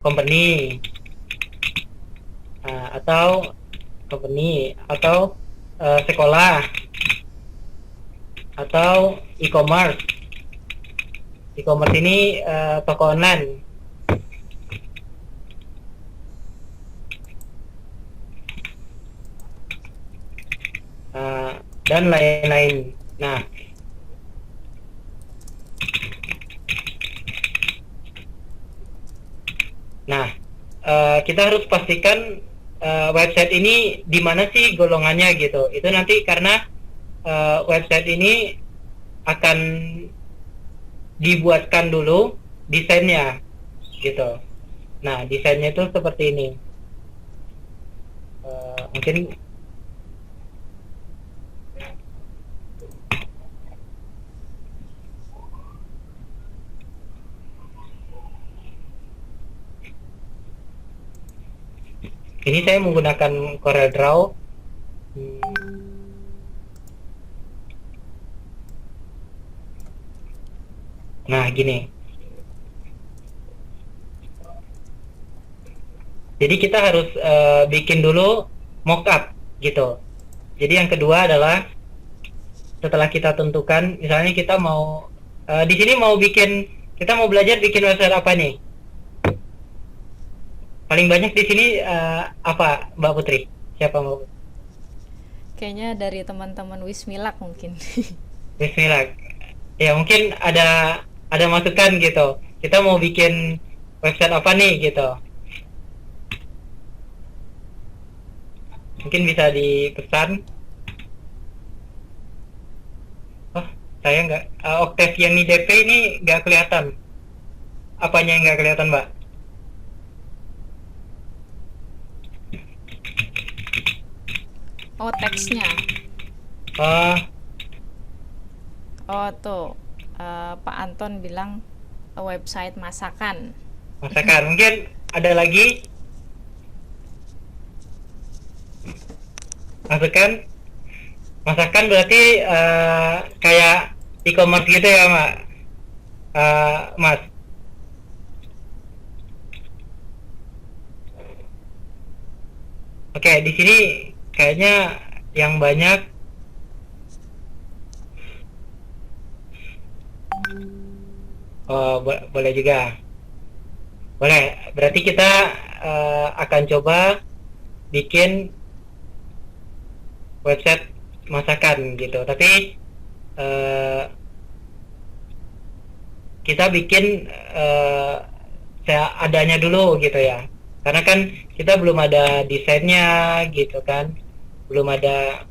company, atau company atau sekolah atau e-commerce. E-commerce ini toko online. Dan lain-lain. Kita harus pastikan website ini di mana sih golongannya gitu. Itu nanti karena website ini akan dibuatkan dulu desainnya gitu. Nah, desainnya itu seperti ini. Mungkin ini saya menggunakan Corel Draw. Nah, gini. Jadi kita harus bikin dulu mockup gitu. Jadi yang kedua adalah setelah kita tentukan, misalnya kita mau di sini kita mau belajar bikin website apa nih? Paling banyak di sini apa, Mbak Putri? Siapa Mbak Putri? Kayaknya dari teman-teman Wismilak mungkin. Bismillah. Ya mungkin ada masukan gitu. Kita mau bikin website apa nih gitu. Mungkin bisa dipesan. Oh, saya nggak. Octaviani DP ini nggak kelihatan. Apanya yang nggak kelihatan, Mbak? Oh, teksnya. Oh, Oh, tuh. Pak Anton bilang website masakan. masakan. Mungkin ada lagi masukan. Masakan berarti kayak e-commerce gitu ya, Mbak? Mas. Oke, di sini kayaknya yang banyak boleh juga. Boleh. Berarti kita akan coba bikin website masakan gitu. Tapi kita bikin seadanya dulu gitu ya. Karena kan kita belum ada desainnya gitu kan. Belum ada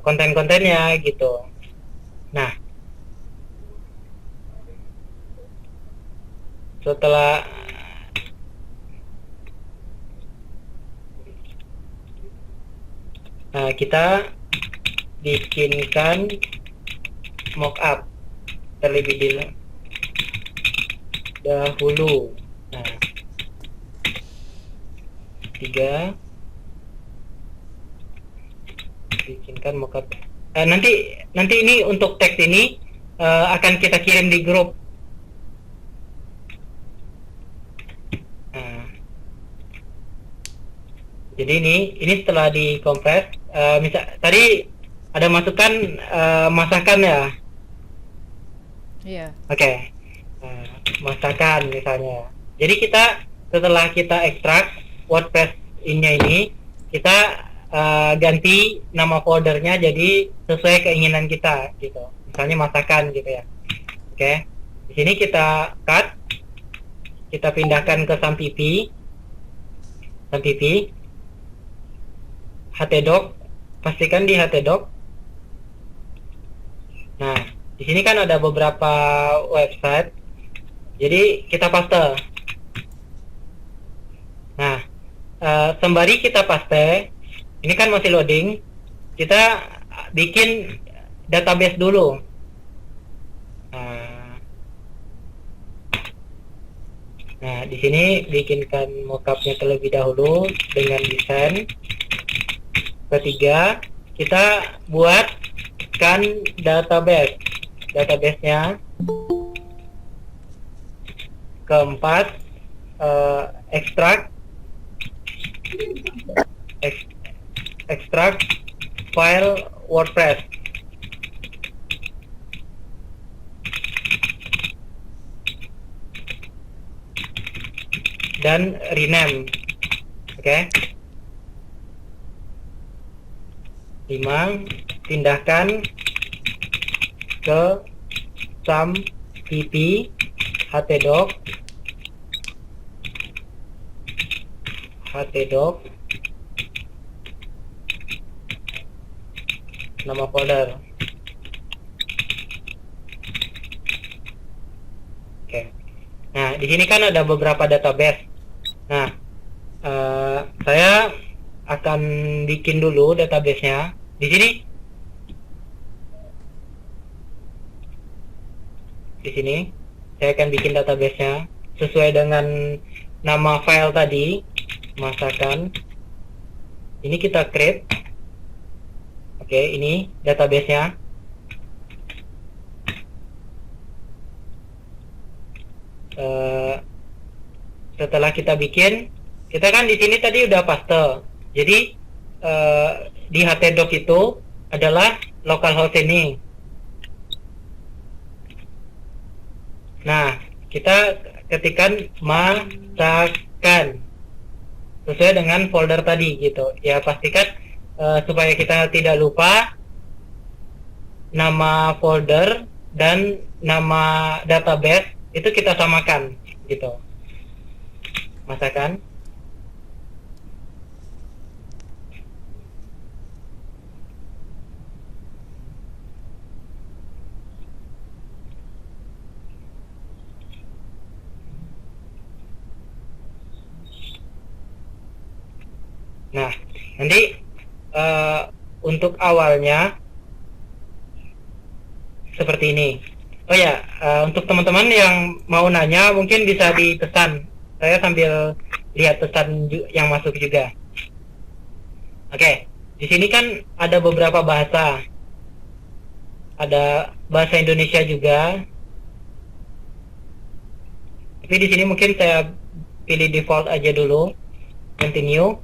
konten-kontennya gitu. Nah, setelah kita bikinkan mockup terlebih dahulu. Nah, 3 bikinkan mockup. Nanti ini untuk teks ini akan kita kirim di grup. Jadi ini setelah dikompres, misal tadi ada masukan masakan ya. Iya. Oke. Masakan misalnya. Jadi kita setelah kita ekstrak WordPress ini kita ganti nama foldernya jadi sesuai keinginan kita gitu. Misalnya masakan gitu ya. Oke. Di sini kita cut, kita pindahkan ke Sampipi, htdoc, pastikan di htdoc. Nah, di sini kan ada beberapa website, jadi kita paste. Nah, sembari kita paste, ini kan masih loading, kita bikin database dulu. Nah, di sini bikinkan mockupnya terlebih dahulu dengan desain. Ketiga, kita buatkan database-nya. Keempat, extract file WordPress. Dan rename. Oke. 5. Pindahkan ke SAMPP htdoc nama folder. Oke. Nah, di sini kan ada beberapa database. Nah, saya akan bikin dulu database-nya. Di sini saya akan bikin database-nya sesuai dengan nama file tadi, masakan. Ini kita create. Oke, ini database-nya. Setelah kita bikin, kita kan di sini tadi udah paste. Jadi di htdoc itu adalah localhost ini. Nah, kita ketikkan masakan sesuai dengan folder tadi gitu. Ya, pastikan supaya kita tidak lupa nama folder dan nama database itu kita samakan gitu. Masakan. Nah, nanti untuk awalnya seperti ini. Oh ya, untuk teman-teman yang mau nanya mungkin bisa dipesan. Saya sambil lihat pesan yang masuk juga. Oke, di sini kan ada beberapa bahasa. Ada bahasa Indonesia juga. Tapi di sini mungkin saya pilih default aja dulu. Continue.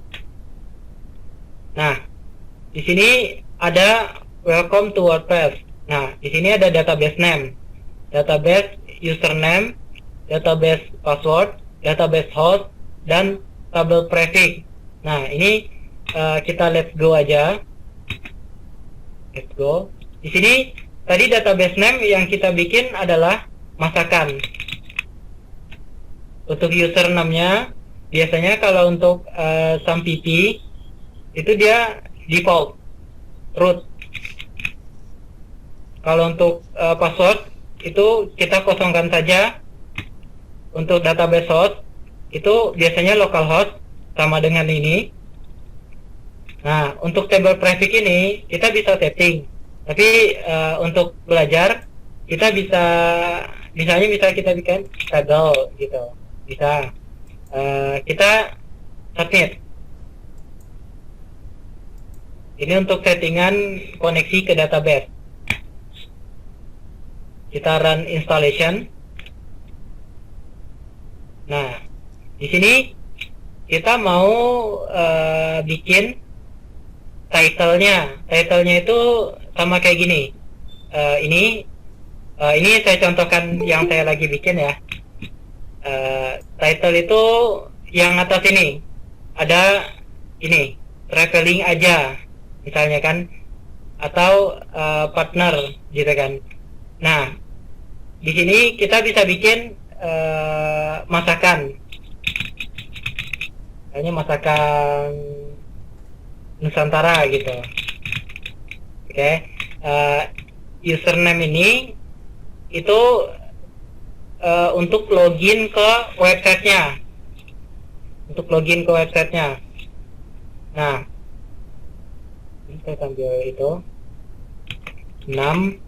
Nah, di sini ada welcome to WordPress. Nah, di sini ada database name, database username, database password, database host, dan table prefix. Nah, ini kita let's go aja. Let's go. Di sini tadi database name yang kita bikin adalah masakan. Untuk username-nya biasanya kalau untuk SAMPP itu dia default root. Kalau untuk password itu kita kosongkan saja. Untuk database host itu biasanya localhost sama dengan ini. Nah, untuk table prefix ini kita bisa setting. Tapi untuk belajar kita bisa, misalnya kita bikin table gitu. Bisa kita submit. Ini untuk settingan koneksi ke database. Kita run installation. Nah, di sini kita mau bikin title-nya. Title-nya itu sama kayak gini. Ini saya contohkan yang saya lagi bikin ya. Title itu yang atas ini. Ada ini, traveling aja. Misalnya kan, atau partner gitu kan. Nah, di sini kita bisa bikin masakan. Misalnya masakan Nusantara gitu. Oke. Username ini itu untuk login ke websitenya. Untuk login ke websitenya. Nah, ini saya ambil itu 6.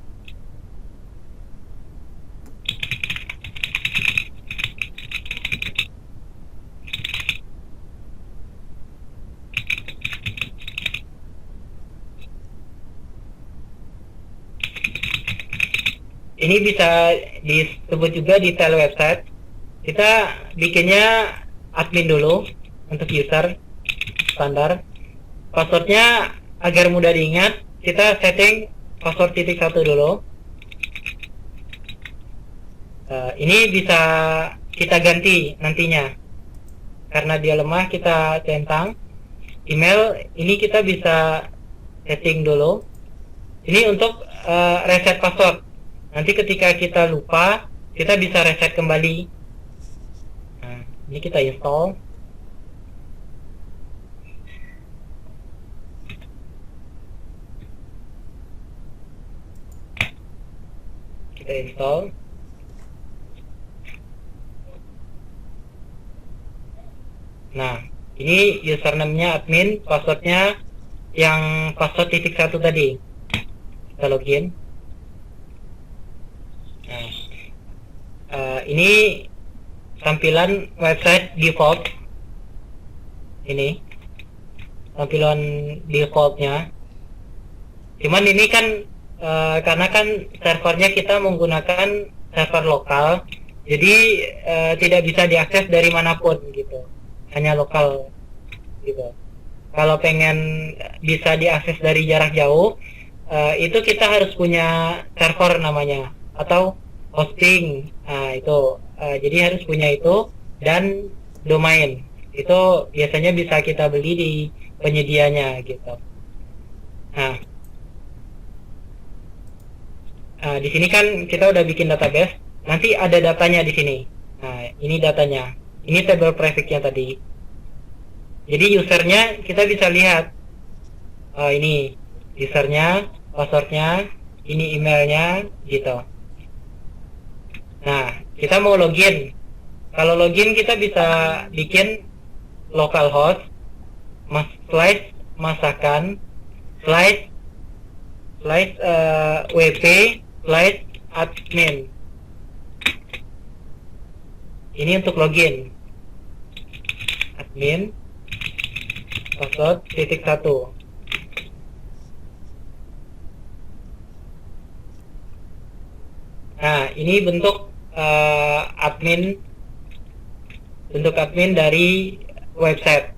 Ini bisa disebut juga detail website. Kita bikinnya admin dulu untuk user standar. Passwordnya agar mudah diingat, kita setting password titik satu dulu. Ini bisa kita ganti nantinya karena dia lemah, kita centang. Email ini kita bisa setting dulu. Ini untuk reset password. Nanti ketika kita lupa, kita bisa reset kembali. Nah, ini kita install. Kita install. Nah, ini username-nya admin, passwordnya yang password titik satu tadi. Kita login. Nah, ini tampilan website default. Ini tampilan defaultnya. Cuman ini kan karena kan servernya kita menggunakan server lokal, jadi tidak bisa diakses dari manapun gitu, hanya lokal gitu. Kalau pengen bisa diakses dari jarak jauh, itu kita harus punya server namanya atau hosting. Nah itu, jadi harus punya itu, dan domain itu biasanya bisa kita beli di penyedianya gitu. Nah, di sini kan kita udah bikin database, nanti ada datanya di sini. Nah, ini datanya. Ini table prefix-nya tadi. Jadi usernya kita bisa lihat. Ini usernya, passwordnya, ini emailnya, gitu. Nah, kita mau login. Kalau login kita bisa bikin localhost, slash masakan, slash wp slash admin. Ini untuk login. Admin password titik satu. Nah, ini bentuk admin dari website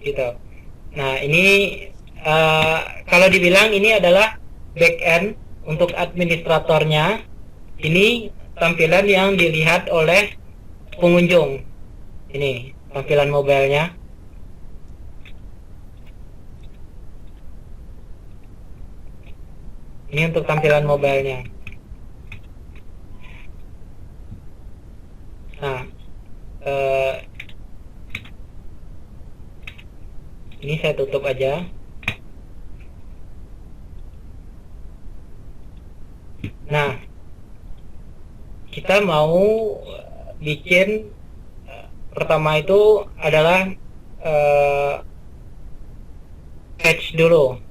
gitu. Nah, ini kalau dibilang ini adalah backend untuk administratornya. Ini tampilan yang dilihat oleh pengunjung. Ini tampilan mobilenya. Ini untuk tampilan mobilenya. Nah, ini saya tutup aja. Nah, kita mau bikin pertama itu adalah patch dulu.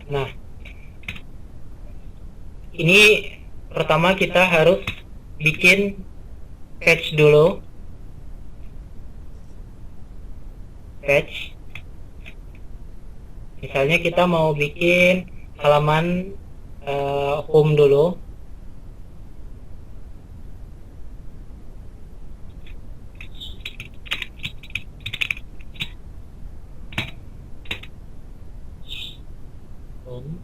Nah, ini pertama kita harus bikin patch dulu. Patch. Misalnya kita mau bikin halaman home dulu. Home.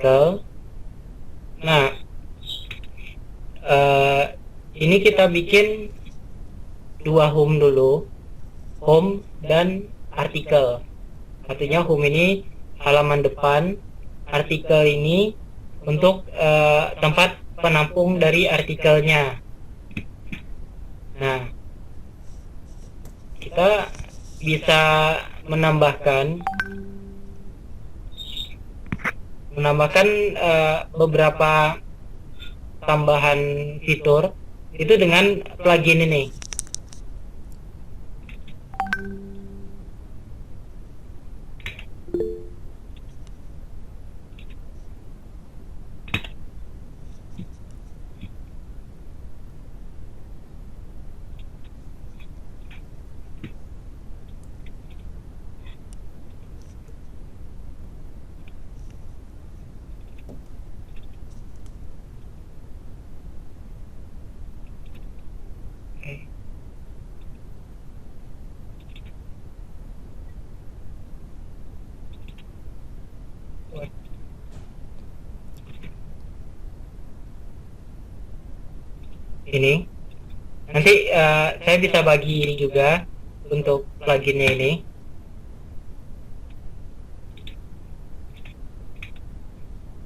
artikel. Nah, ini kita bikin dua home dulu, home dan artikel. Artinya home ini halaman depan, artikel ini untuk tempat penampung dari artikelnya. Nah, kita bisa menambahkan beberapa tambahan fitur itu dengan plugin ini. Ini nanti saya bisa bagi ini juga untuk pluginnya ini.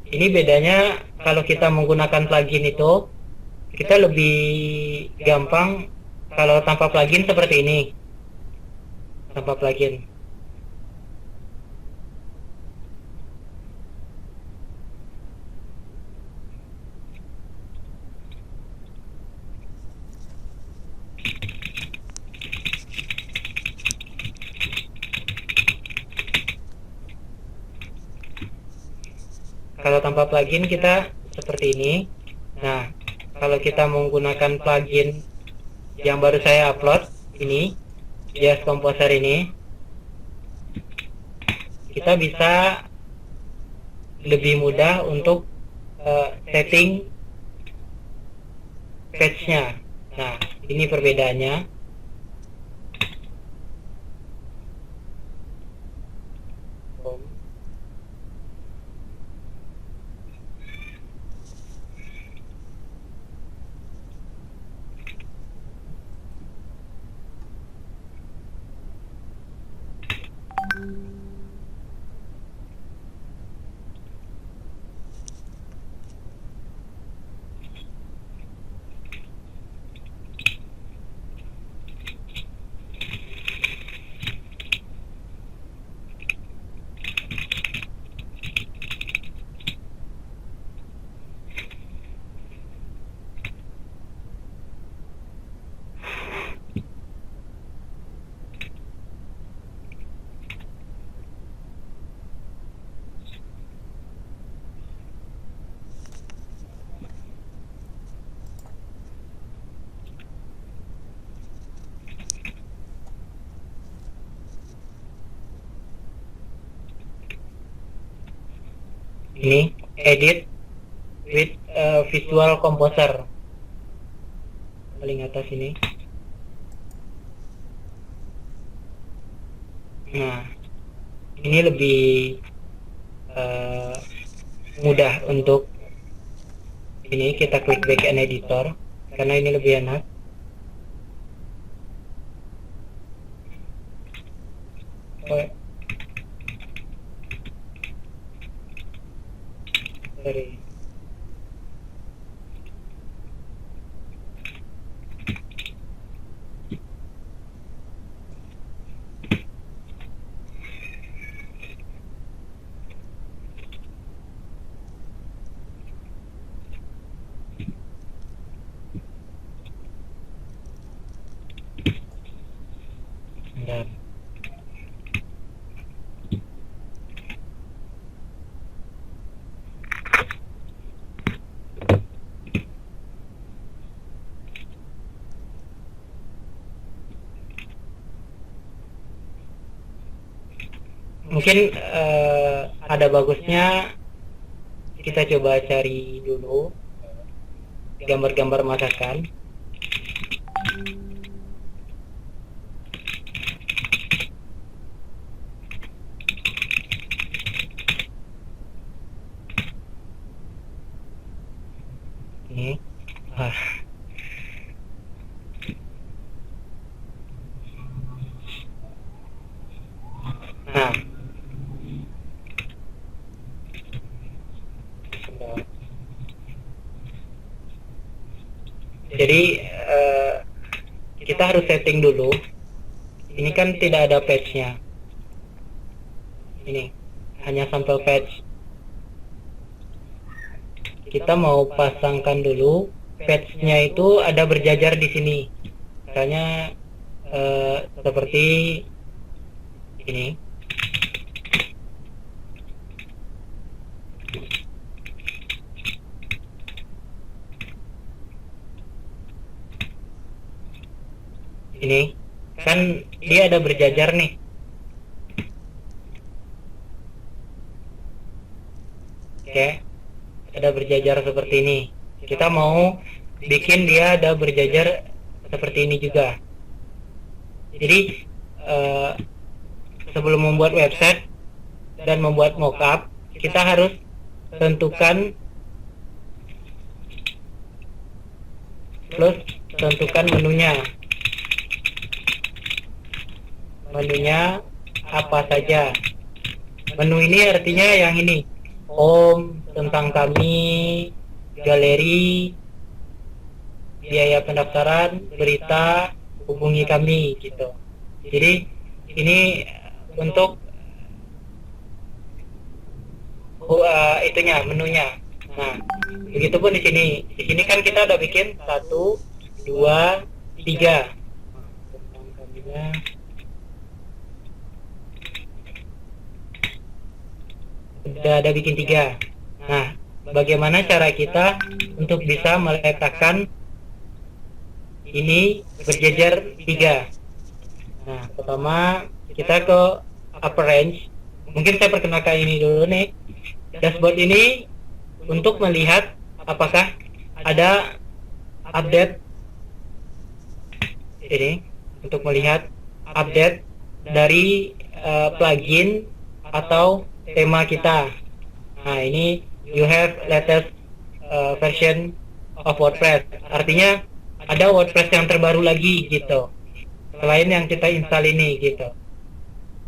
Ini bedanya kalau kita menggunakan plugin itu kita lebih gampang. Kalau tanpa plugin seperti ini, tanpa plugin. Kalau tanpa plugin kita seperti ini. Nah, kalau kita menggunakan plugin yang baru saya upload ini, JS Composer ini, kita bisa lebih mudah untuk setting page-nya. Nah, ini perbedaannya. Ini edit with Visual Composer paling atas ini. Nah, ini lebih mudah untuk ini. Kita klik backend editor karena ini lebih enak. Sorry. Bentar. Mungkin ada bagusnya kita coba cari dulu gambar-gambar masakan. Ini. Ah. Nah, jadi kita harus setting dulu. Ini kan tidak ada patch-nya. Ini hanya sampel patch. Kita mau pasangkan dulu patch-nya itu ada berjajar di sini. Misalnya seperti ini. Ini kan dia ada berjajar nih. Oke, ada berjajar seperti ini. Kita mau bikin dia ada berjajar seperti ini juga. Jadi sebelum membuat website dan membuat mockup, kita harus tentukan menunya. Menunya apa saja. Menu ini artinya yang ini, home, tentang kami, galeri, biaya pendaftaran, berita, hubungi kami gitu. Jadi ini untuk itunya, menunya. Nah, begitupun di sini. Di sini kan kita udah bikin 1, 2, 3. Tentang kaminya. Udah ada bikin 3. Nah, bagaimana cara kita untuk bisa meletakkan ini berjejer 3? Nah, pertama kita ke upper range. Mungkin saya perkenalkan ini dulu nih. Dashboard ini untuk melihat apakah ada update ini, untuk melihat update dari plugin atau tema kita. Nah, ini you have latest version of WordPress. Artinya ada WordPress yang terbaru lagi gitu, selain yang kita install ini gitu.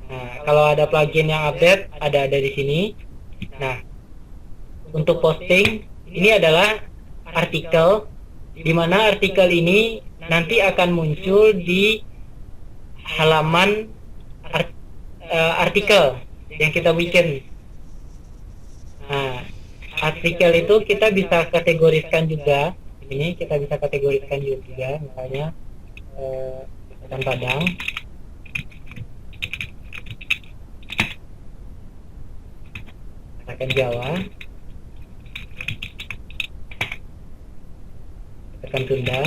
Nah, kalau ada plugin yang update, ada di sini. Nah, untuk posting ini adalah artikel, di mana artikel ini nanti akan muncul di halaman artikel yang kita bikin. Nah, artikel itu kita bisa kategoriskan juga. Ini kita bisa kategoriskan juga, misalnya bahasa Padang, bahasa Jawa, bahasa Sunda.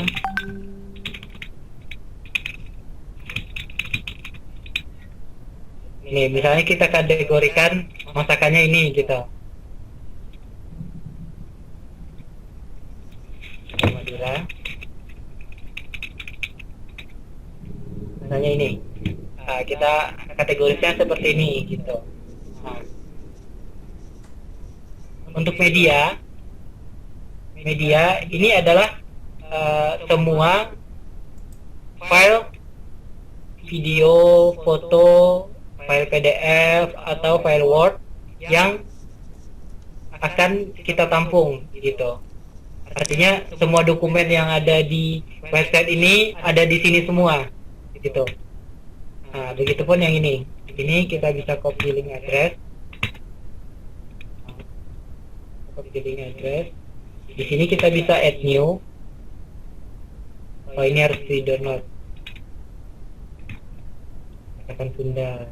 Ini misalnya kita kategorikan masakannya ini gitu. Madura. Misalnya ini. Nah, kita kategorisnya seperti ini gitu. Nah, untuk media ini adalah semua file video, foto, file PDF atau file Word yang akan kita tampung gitu. Artinya semua dokumen yang ada di website ini ada di sini semua gitu. Nah, begitupun yang ini. Ini kita bisa copy link address. Di sini kita bisa add new. Oh, ini harus di download. Akan Sunda.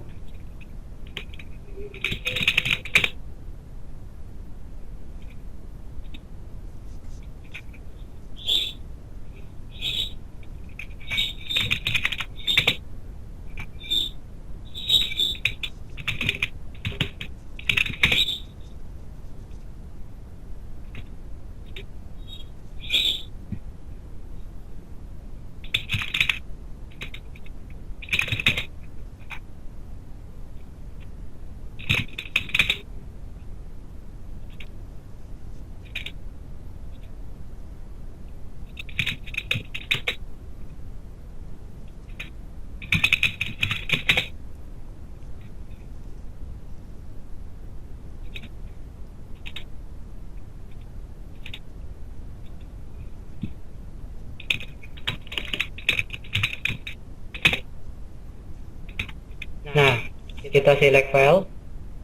kita select file.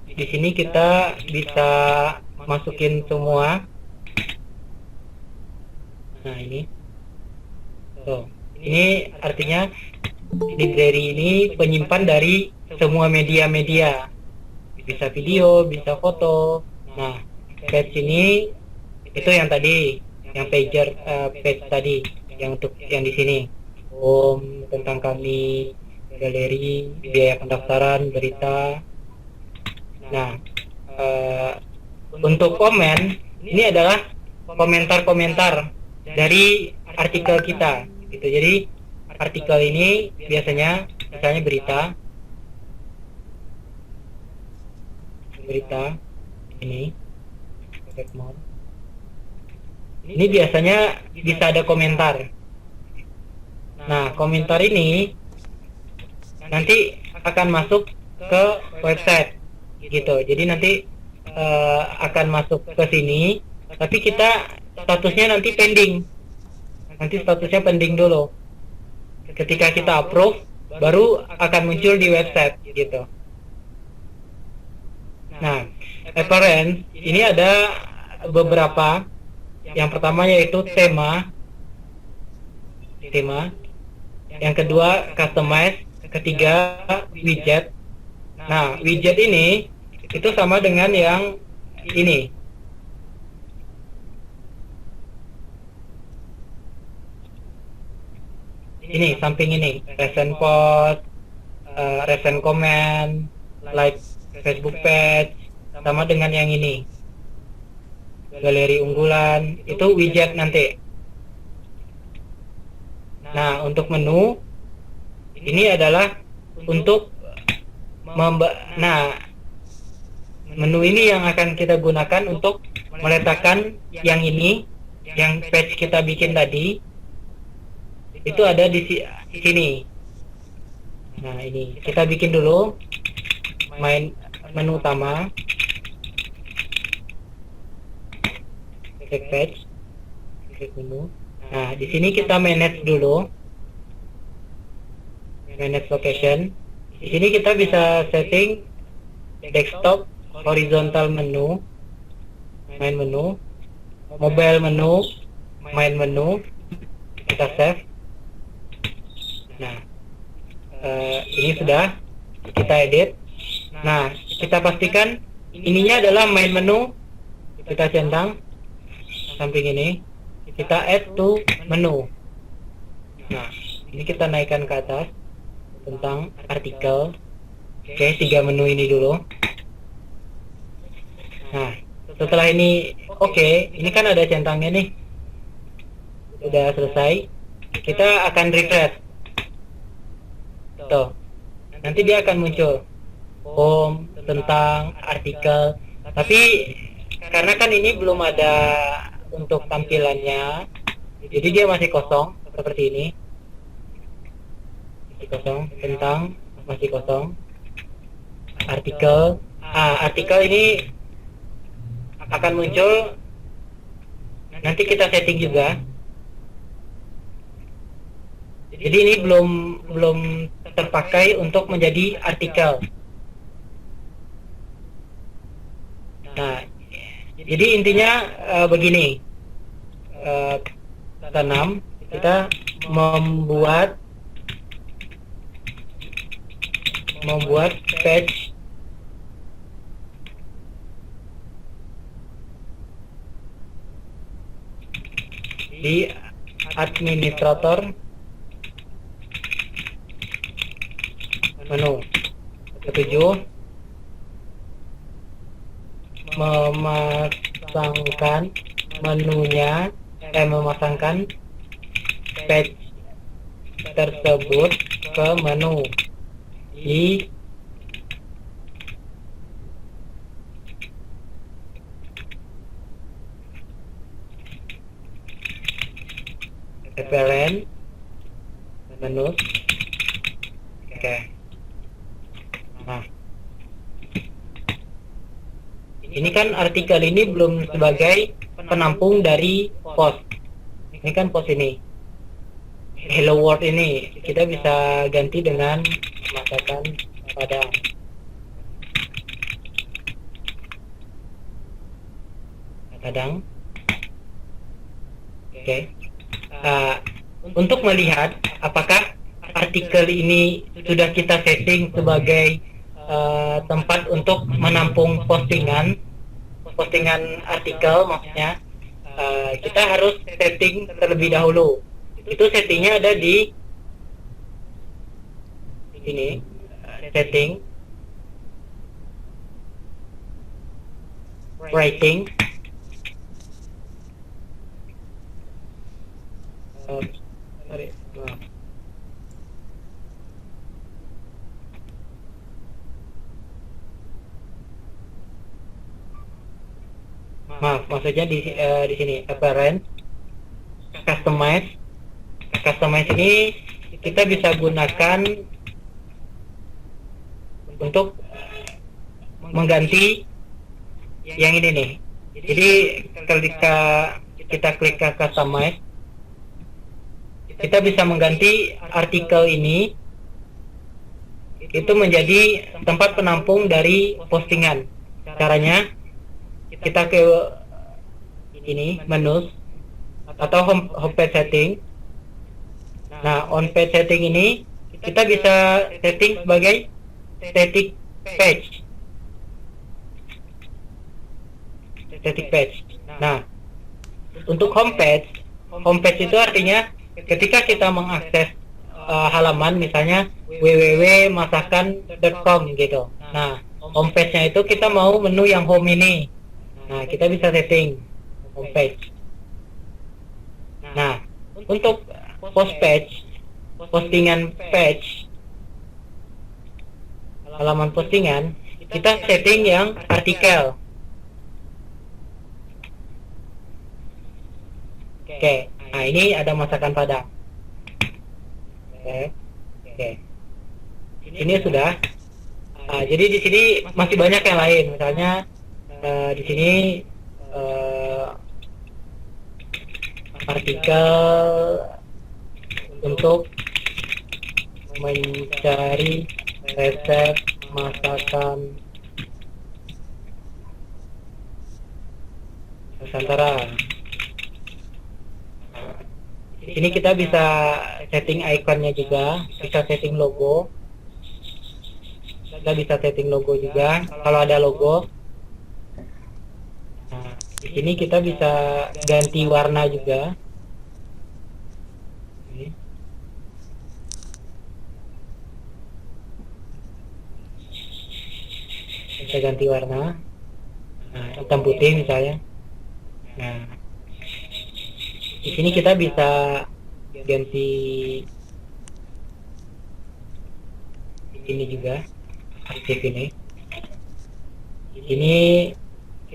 Di sini kita bisa masukin semua. Nah, ini. Ini artinya library ini penyimpan dari semua media-media. Bisa video, bisa foto. Nah, page ini itu yang tadi, yang pager page tadi, yang untuk yang di sini. Home, tentang kami, galeri, biaya pendaftaran, berita. Nah, untuk komen ini adalah komentar-komentar dari artikel kita gitu. Jadi artikel ini biasanya misalnya berita ini biasanya bisa ada komentar. Nah, komentar ini nanti akan masuk ke website gitu. Jadi nanti akan masuk ke sini, tapi kita statusnya nanti pending. Nanti statusnya pending dulu. Ketika kita approve, baru akan muncul di website gitu. Nah, appearance ini ada beberapa. Yang pertama yaitu tema. Yang kedua customize. Ketiga widget. Nah, widget ini itu sama dengan yang ini. Ini samping ini, recent post, recent comment, like Facebook page, sama dengan yang ini, galeri unggulan, itu widget nanti. Nah, untuk menu ini adalah untuk menu ini yang akan kita gunakan untuk meletakkan yang ini, yang page kita bikin tadi. Itu ada di sini. Nah, ini kita bikin dulu menu utama, klik page, klik menu. Nah, di sini kita manage dulu, manage location. Di sini kita bisa setting desktop, horizontal menu, main menu, mobile menu, main menu. Kita save. Nah, ini sudah kita edit. Nah, kita pastikan ininya adalah main menu. Kita centang samping ini. Kita add to menu. Nah, ini kita naikkan ke atas tentang artikel. Oke, 3 menu ini dulu. Nah, setelah ini oke, ini kan ada centangnya nih. Sudah selesai. Kita akan refresh. Tuh, nanti dia akan muncul home, tentang, artikel. Tapi karena kan ini belum ada untuk tampilannya, jadi dia masih kosong seperti ini. Masih kosong, tentang masih kosong. Artikel, artikel ini akan muncul. Nanti kita setting juga. Jadi ini belum terpakai untuk menjadi artikel. Nah, jadi intinya begini, tanam kita membuat page di administrator menu. Ketujuh, memasangkan memasangkan page tersebut ke menu di appearance menu. Oke. Nah, ini kan artikel ini belum sebagai penampung dari post. Ini kan post ini. Hello World ini kita bisa ganti dengan masakan Padang. Padang. Oke. Untuk melihat apakah artikel ini sudah kita setting sebagai tempat untuk menampung postingan artikel, maksudnya kita harus setting terlebih dahulu. Itu settingnya ada di ini, setting, writing, sorry, maaf, maksudnya di sini appearance, customize ini kita bisa gunakan untuk mengganti yang ini nih. Jadi ketika kita klik ke customize, kita bisa mengganti artikel ini itu menjadi tempat penampung dari postingan. Caranya kita ke ini menu atau homepage setting. Nah, on page setting ini kita bisa setting sebagai static page. Nah, untuk homepage itu artinya ketika kita mengakses halaman misalnya www.masakan.com gitu. Nah, homepage-nya itu kita mau menu yang home ini. Nah, kita bisa setting homepage. Nah, untuk postingan page, halaman postingan, kita setting yang artikel. Oke, nah ini ada masakan Padang. Oke. Ini sudah. Jadi di sini masih banyak yang lain, misalnya di sini artikel untuk mencari resep masakan Nusantara. Di sini kita bisa setting ikonnya juga, bisa setting logo. Kita bisa setting logo juga kalau ada logo. Nah, di sini kita bisa ganti warna juga. Bisa ganti warna. Nah, hitam putih misalnya. Nah, di sini kita bisa ganti ini juga, aktif ini. Ini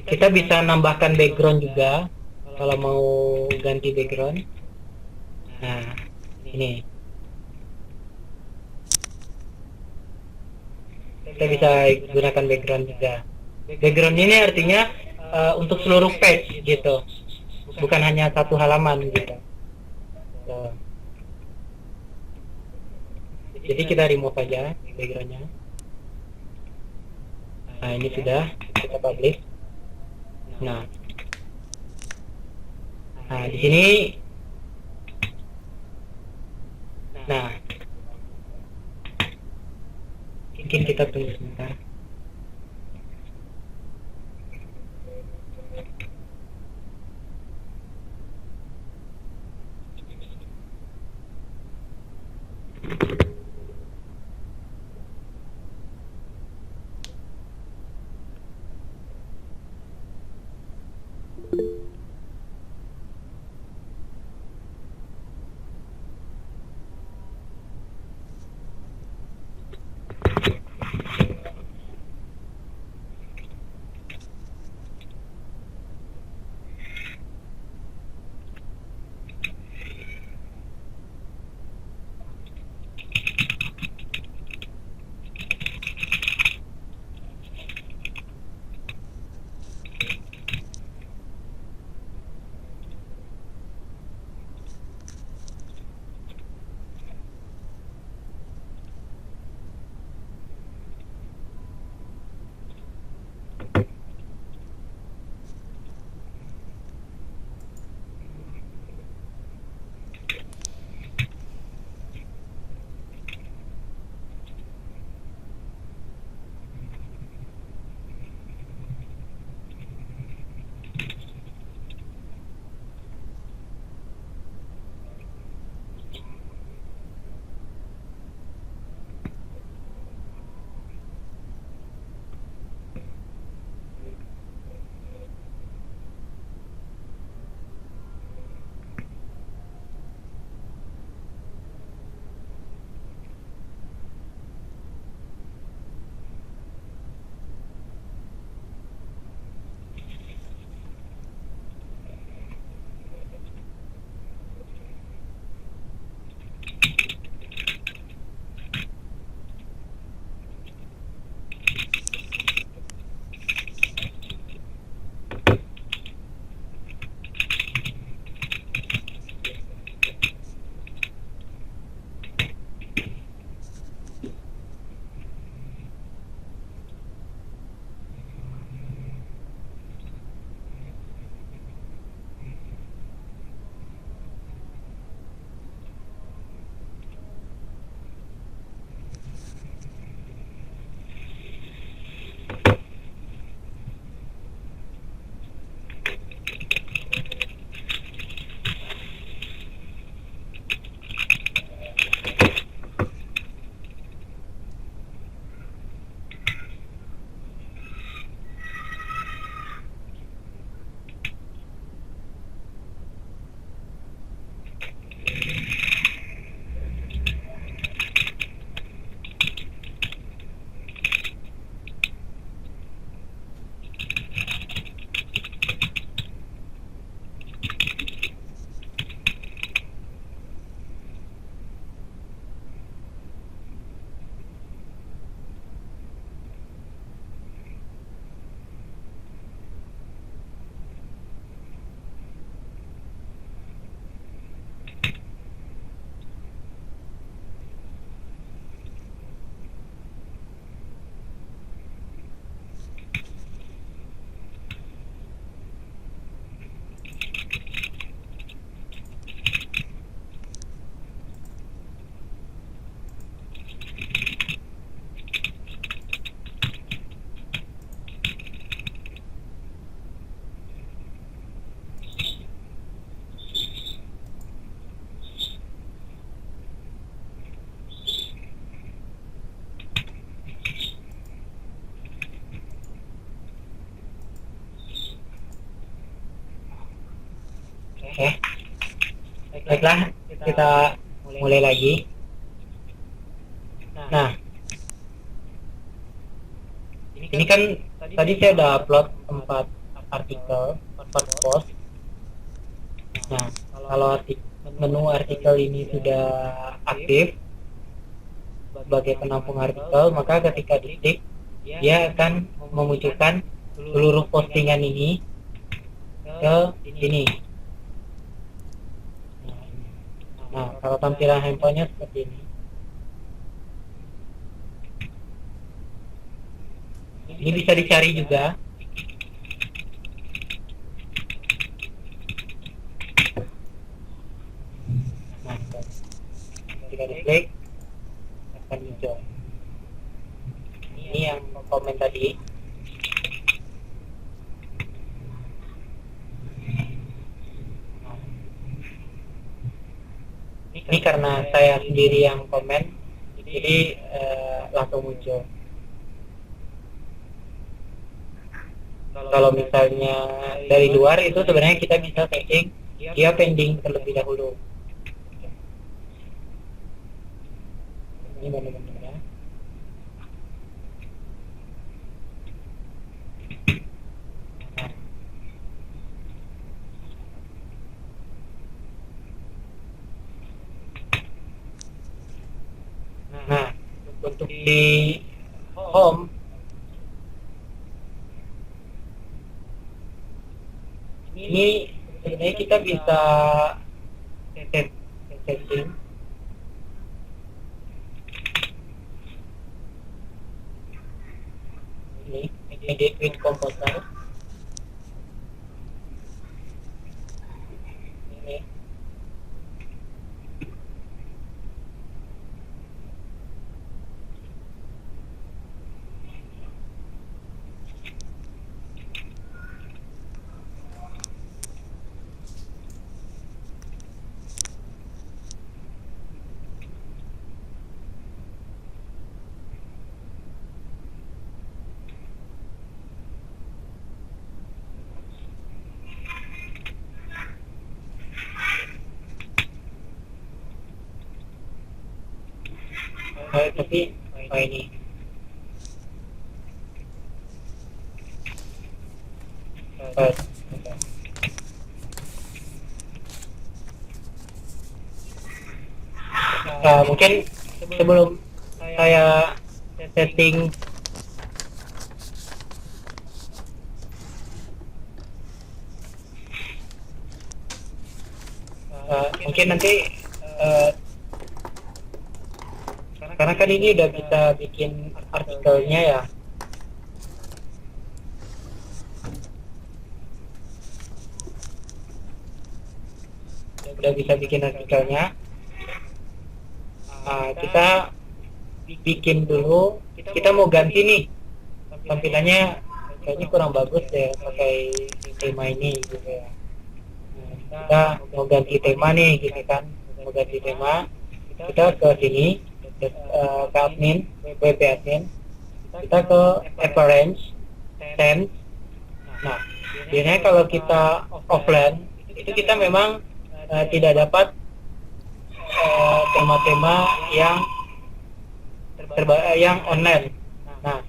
kita bisa nambahkan background juga kalau mau ganti background. Nah, ini kita bisa gunakan background juga. Background ini artinya untuk seluruh page gitu, bukan hanya satu halaman gitu. Jadi kita remove aja backgroundnya. Nah, ini sudah kita publish. Nah, di sini, nah, mungkin kita tunggu sebentar. Oke, baiklah, kita mulai lagi. Nah, ini kan tadi saya udah upload 4 artikel, 4 post. Nah, kalau menu artikel ini sudah aktif sebagai penampung artikel, maka ketika diklik dia akan memunculkan seluruh postingan ini ke sini. Nah, kalau tampilan handphonenya seperti ini. Ini bisa dicari juga. Nah, ketika diklik akan muncul. Ini yang komen tadi. Ini karena saya sendiri yang komen, jadi langsung muncul. Kalau misalnya dari luar itu sebenarnya kita bisa setting dia pending terlebih dahulu. Ini menu-menunya. Nah, untuk di home ini sebenarnya kita bisa setting ini edit with composer ini. Tapi ini mungkin sebelum saya setting mungkin nanti karena kan ini udah bisa bikin artikelnya ya. Udah bisa bikin artikelnya. Kita bikin dulu. Kita mau ganti nih tampilannya, kayaknya kurang bagus ya pakai tema ini gitu ya. Kita mau ganti tema nih gitu kan. Mau ganti tema, kita ke sini. Ke admin, web admin, kita ke appearance, send. Nah, biasanya kalau kita offline itu kita memang tidak dapat tema-tema yang online. Nah,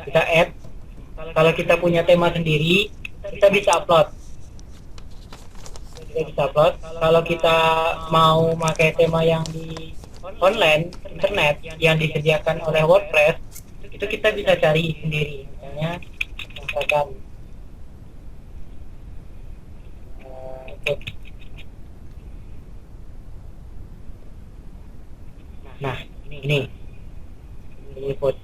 kita add. Kalau kita punya tema sendiri, kita bisa upload. Kalau kita mau pakai tema yang di online internet yang disediakan oleh WordPress, itu kita bisa cari sendiri. Misalkan nah ini put.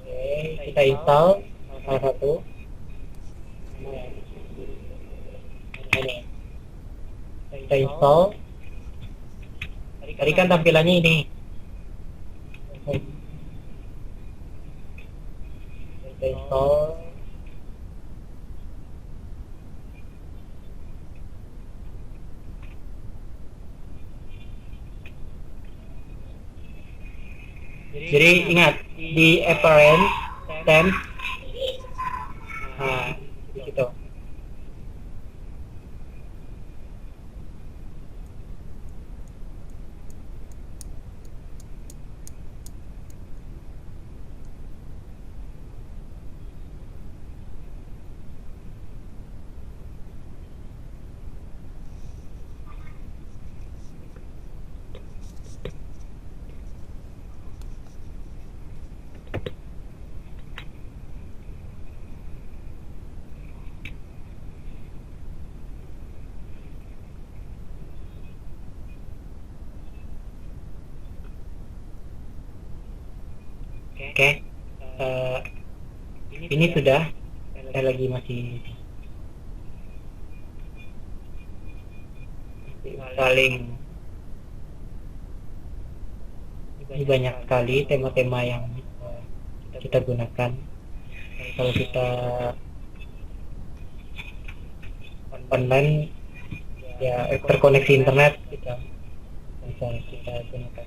Oke, kita install salah satu. Ini kita install. Tadi kan tampilannya ini. Kita install. Jadi ingat di appearance temp. Nah, di gitu. Oke, eh, ini sudah. Saya lagi masih saling. Ini banyak sekali tema-tema yang kita gunakan. Kalau kita online, ya terkoneksi internet, kita bisa kita gunakan.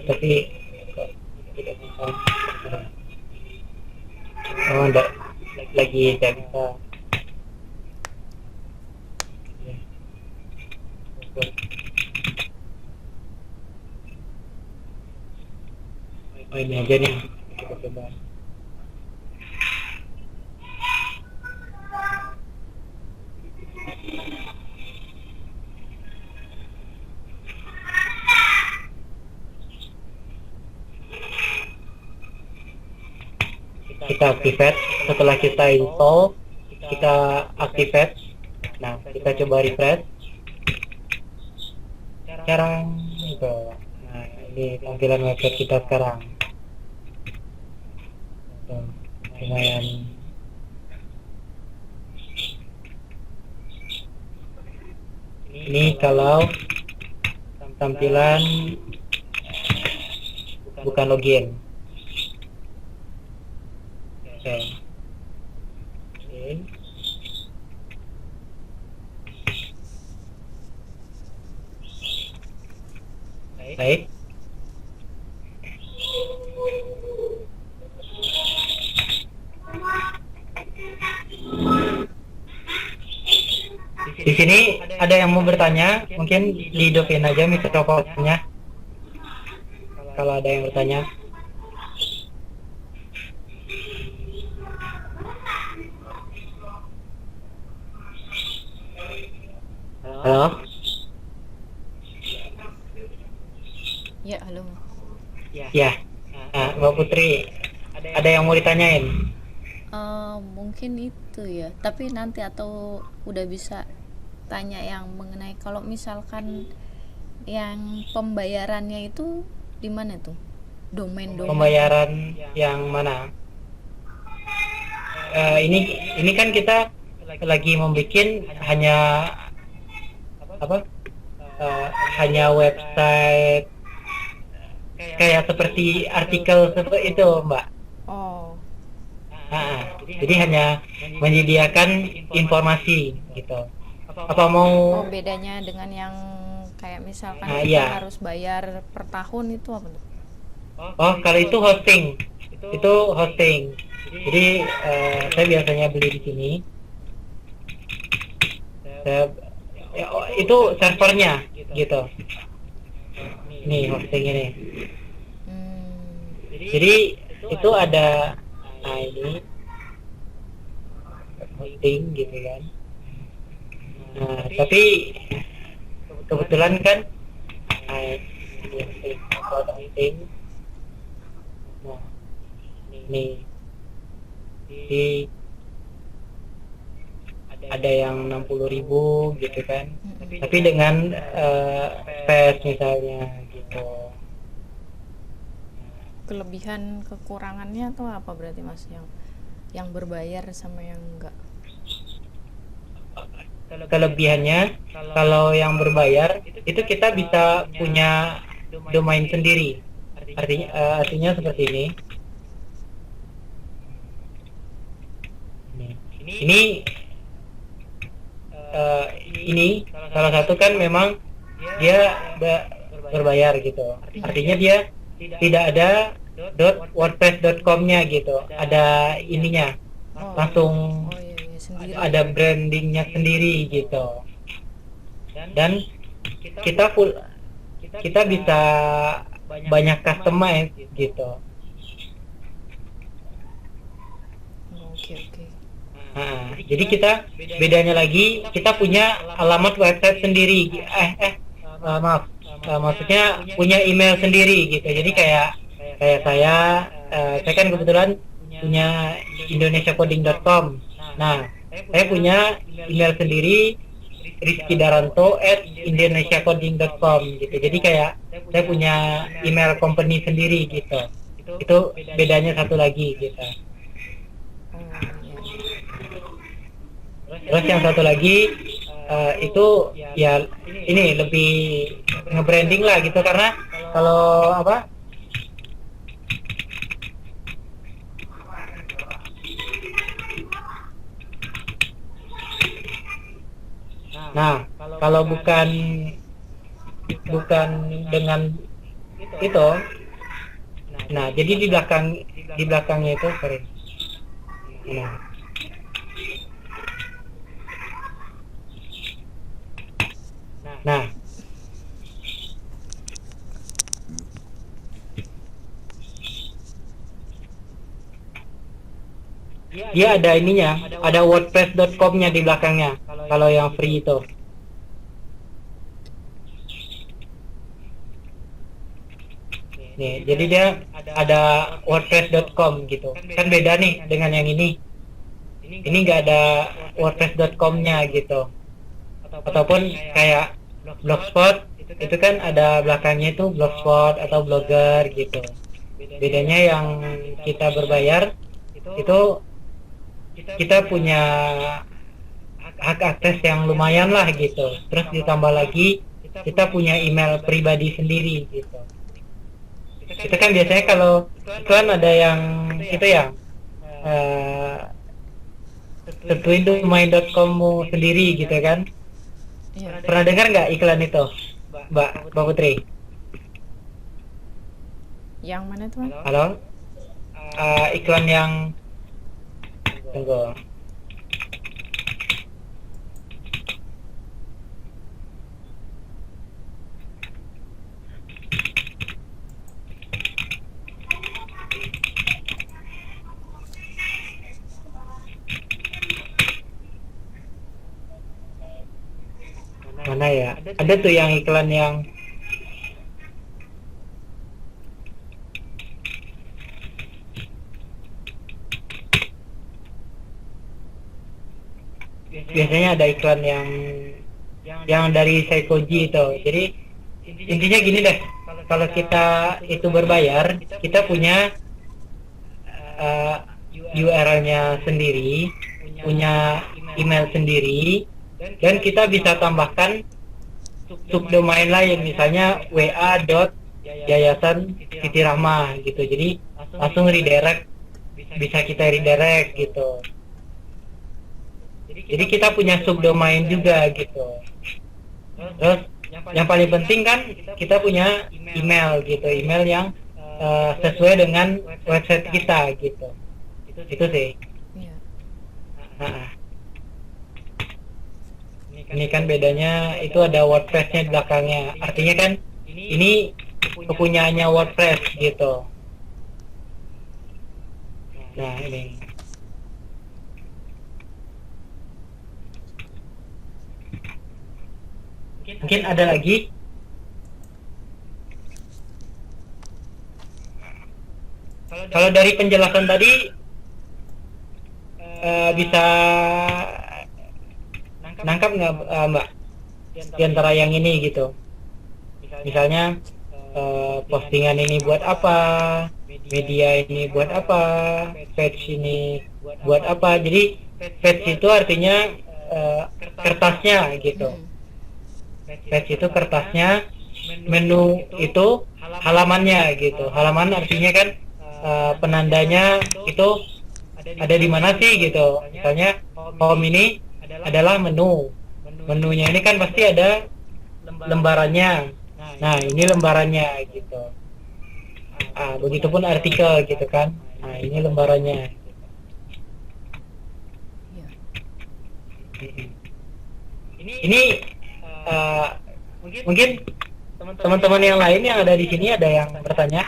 Tapi kok tidak bisa. Oh, enggak, lagi tidak bisa. Ya. Oh, ini aja nih, kita coba. Kita activate. Setelah kita install, kita activate. Nah, kita coba refresh. Sekarang gitu. Nah, ini tampilan website kita sekarang. Tuh, lumayan. Ini kalau tampilan bukan login. Oke. Baik. Di sini ada yang mau bertanya, mungkin dihidupin aja mikrofonnya kalau ada yang bertanya. Halo? Ya, halo. Ya. Nah, Mbak Putri, ada yang mau ditanyain? Mungkin itu ya, tapi nanti atau udah bisa tanya yang mengenai kalau misalkan yang pembayarannya itu di mana tuh? Domain. Pembayaran yang mana? Ini kan kita lagi membuat hanya apa? Hanya website kayak seperti artikel seperti itu, Mbak. Oh, Jadi hanya menyediakan informasi gitu. Apa mau? bedanya dengan yang kayak misalkan kita Iya. harus bayar per tahun itu apa tuh? Oh, kalau itu hosting. Itu hosting. Jadi saya biasanya beli di sini. Itu servernya gitu. Nih hosting ini. Jadi itu ada, nah ini hosting gitu kan. Nah, tapi kebetulan kan ini hosting. Nah, ini di ada yang 60.000 gitu kan. Tapi dengan space misalnya gitu. Kelebihan kekurangannya atau apa berarti Mas yang yang berbayar sama yang enggak? Kelebihannya kalau yang berbayar itu kita bisa punya domain sendiri. Artinya seperti ini. Ini ini salah satu kan memang dia berbayar gitu. Artinya dia tidak ada .wordpress.com-nya gitu. Ada ininya. Langsung iya, iya, sendiri. ada brandingnya sendiri gitu. Dan kita bisa banyak customize gitu. Oke, oke. Nah, jadi kita bedanya lagi kita punya alamat website sendiri. Maaf, maksudnya punya email sendiri gitu. Jadi kayak saya kan kebetulan punya indonesiacoding.com. Nah, saya punya email sendiri rizkydaranto@indonesiacoding.com gitu. Jadi kayak saya punya email company sendiri gitu. Itu bedanya satu lagi gitu. Terus yang satu lagi itu ya ini lebih nge-branding lah gitu, karena kalau apa nah kalau bukan dengan itu, nah jadi di belakangnya itu sorry. Nah, dia ada ininya, ada wordpress.com-nya di belakangnya kalau yang free itu. Nih, jadi dia ada wordpress.com gitu. Kan beda nih dengan yang ini. Ini nggak ada wordpress.com-nya gitu. Ataupun kayak blogspot itu kan ada belakangnya itu blogspot atau blogger gitu. Bedanya yang kita berbayar itu kita punya hak akses yang lumayan lah gitu. Terus ditambah lagi kita punya email pribadi sendiri gitu. Itu kan biasanya kalau iklan ada yang itu ya tentuin domain.com sendiri gitu kan. Iya. Pernah dengar nggak iklan itu, Mbak Putri? Yang mana tuh? Halo? Iklan yang tunggu. Mana ya? Ada tuh yang iklan yang biasanya ada iklan yang dari Seikoji itu. Jadi intinya gini deh, kalau kita itu berbayar, kita punya URL-nya sendiri, punya email sendiri, dan kita bisa tambahkan subdomain lain, misalnya wa.yayasan Siti Rahmah gitu. Jadi langsung redirect, bisa kita redirect gitu. Jadi kita punya subdomain juga gitu. Terus yang paling penting kan kita punya email gitu, email yang sesuai dengan website kita gitu. Itu sih. Iya. Nah, ini kan bedanya itu ada WordPress-nya di belakangnya. Artinya kan ini kepunyaannya WordPress gitu. Nah, ini. Mungkin ada lagi? Kalau dari penjelasan tadi bisa nangkap nggak Mbak di antara yang ini gitu? Misalnya postingan ini buat apa, media ini buat apa, page ini buat apa. Jadi page itu artinya kertasnya gitu. Mm-mm. Page itu kertasnya, menu itu halamannya gitu. Halaman artinya kan penandanya itu ada di mana sih gitu. Misalnya home ini adalah menu. Menunya ini kan pasti ada lembarannya. Nah, ini lembarannya gitu. Begitupun artikel gitu kan. Nah, ini lembarannya. Ya. Ini mungkin teman-teman yang lain yang ada di sini ada yang bertanya.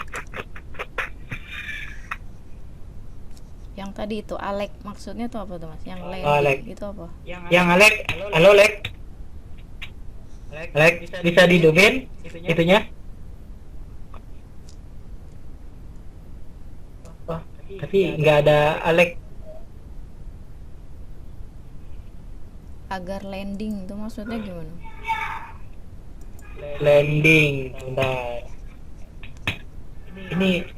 Yang tadi itu Alek maksudnya tuh apa tuh Mas? Yang Alek. landing itu apa? Yang Alek, halo Lek. Lek, bisa dihidupin itunya? Oh, tapi nggak ada Alek. Agar landing itu maksudnya gimana? Landing, bentar. Ini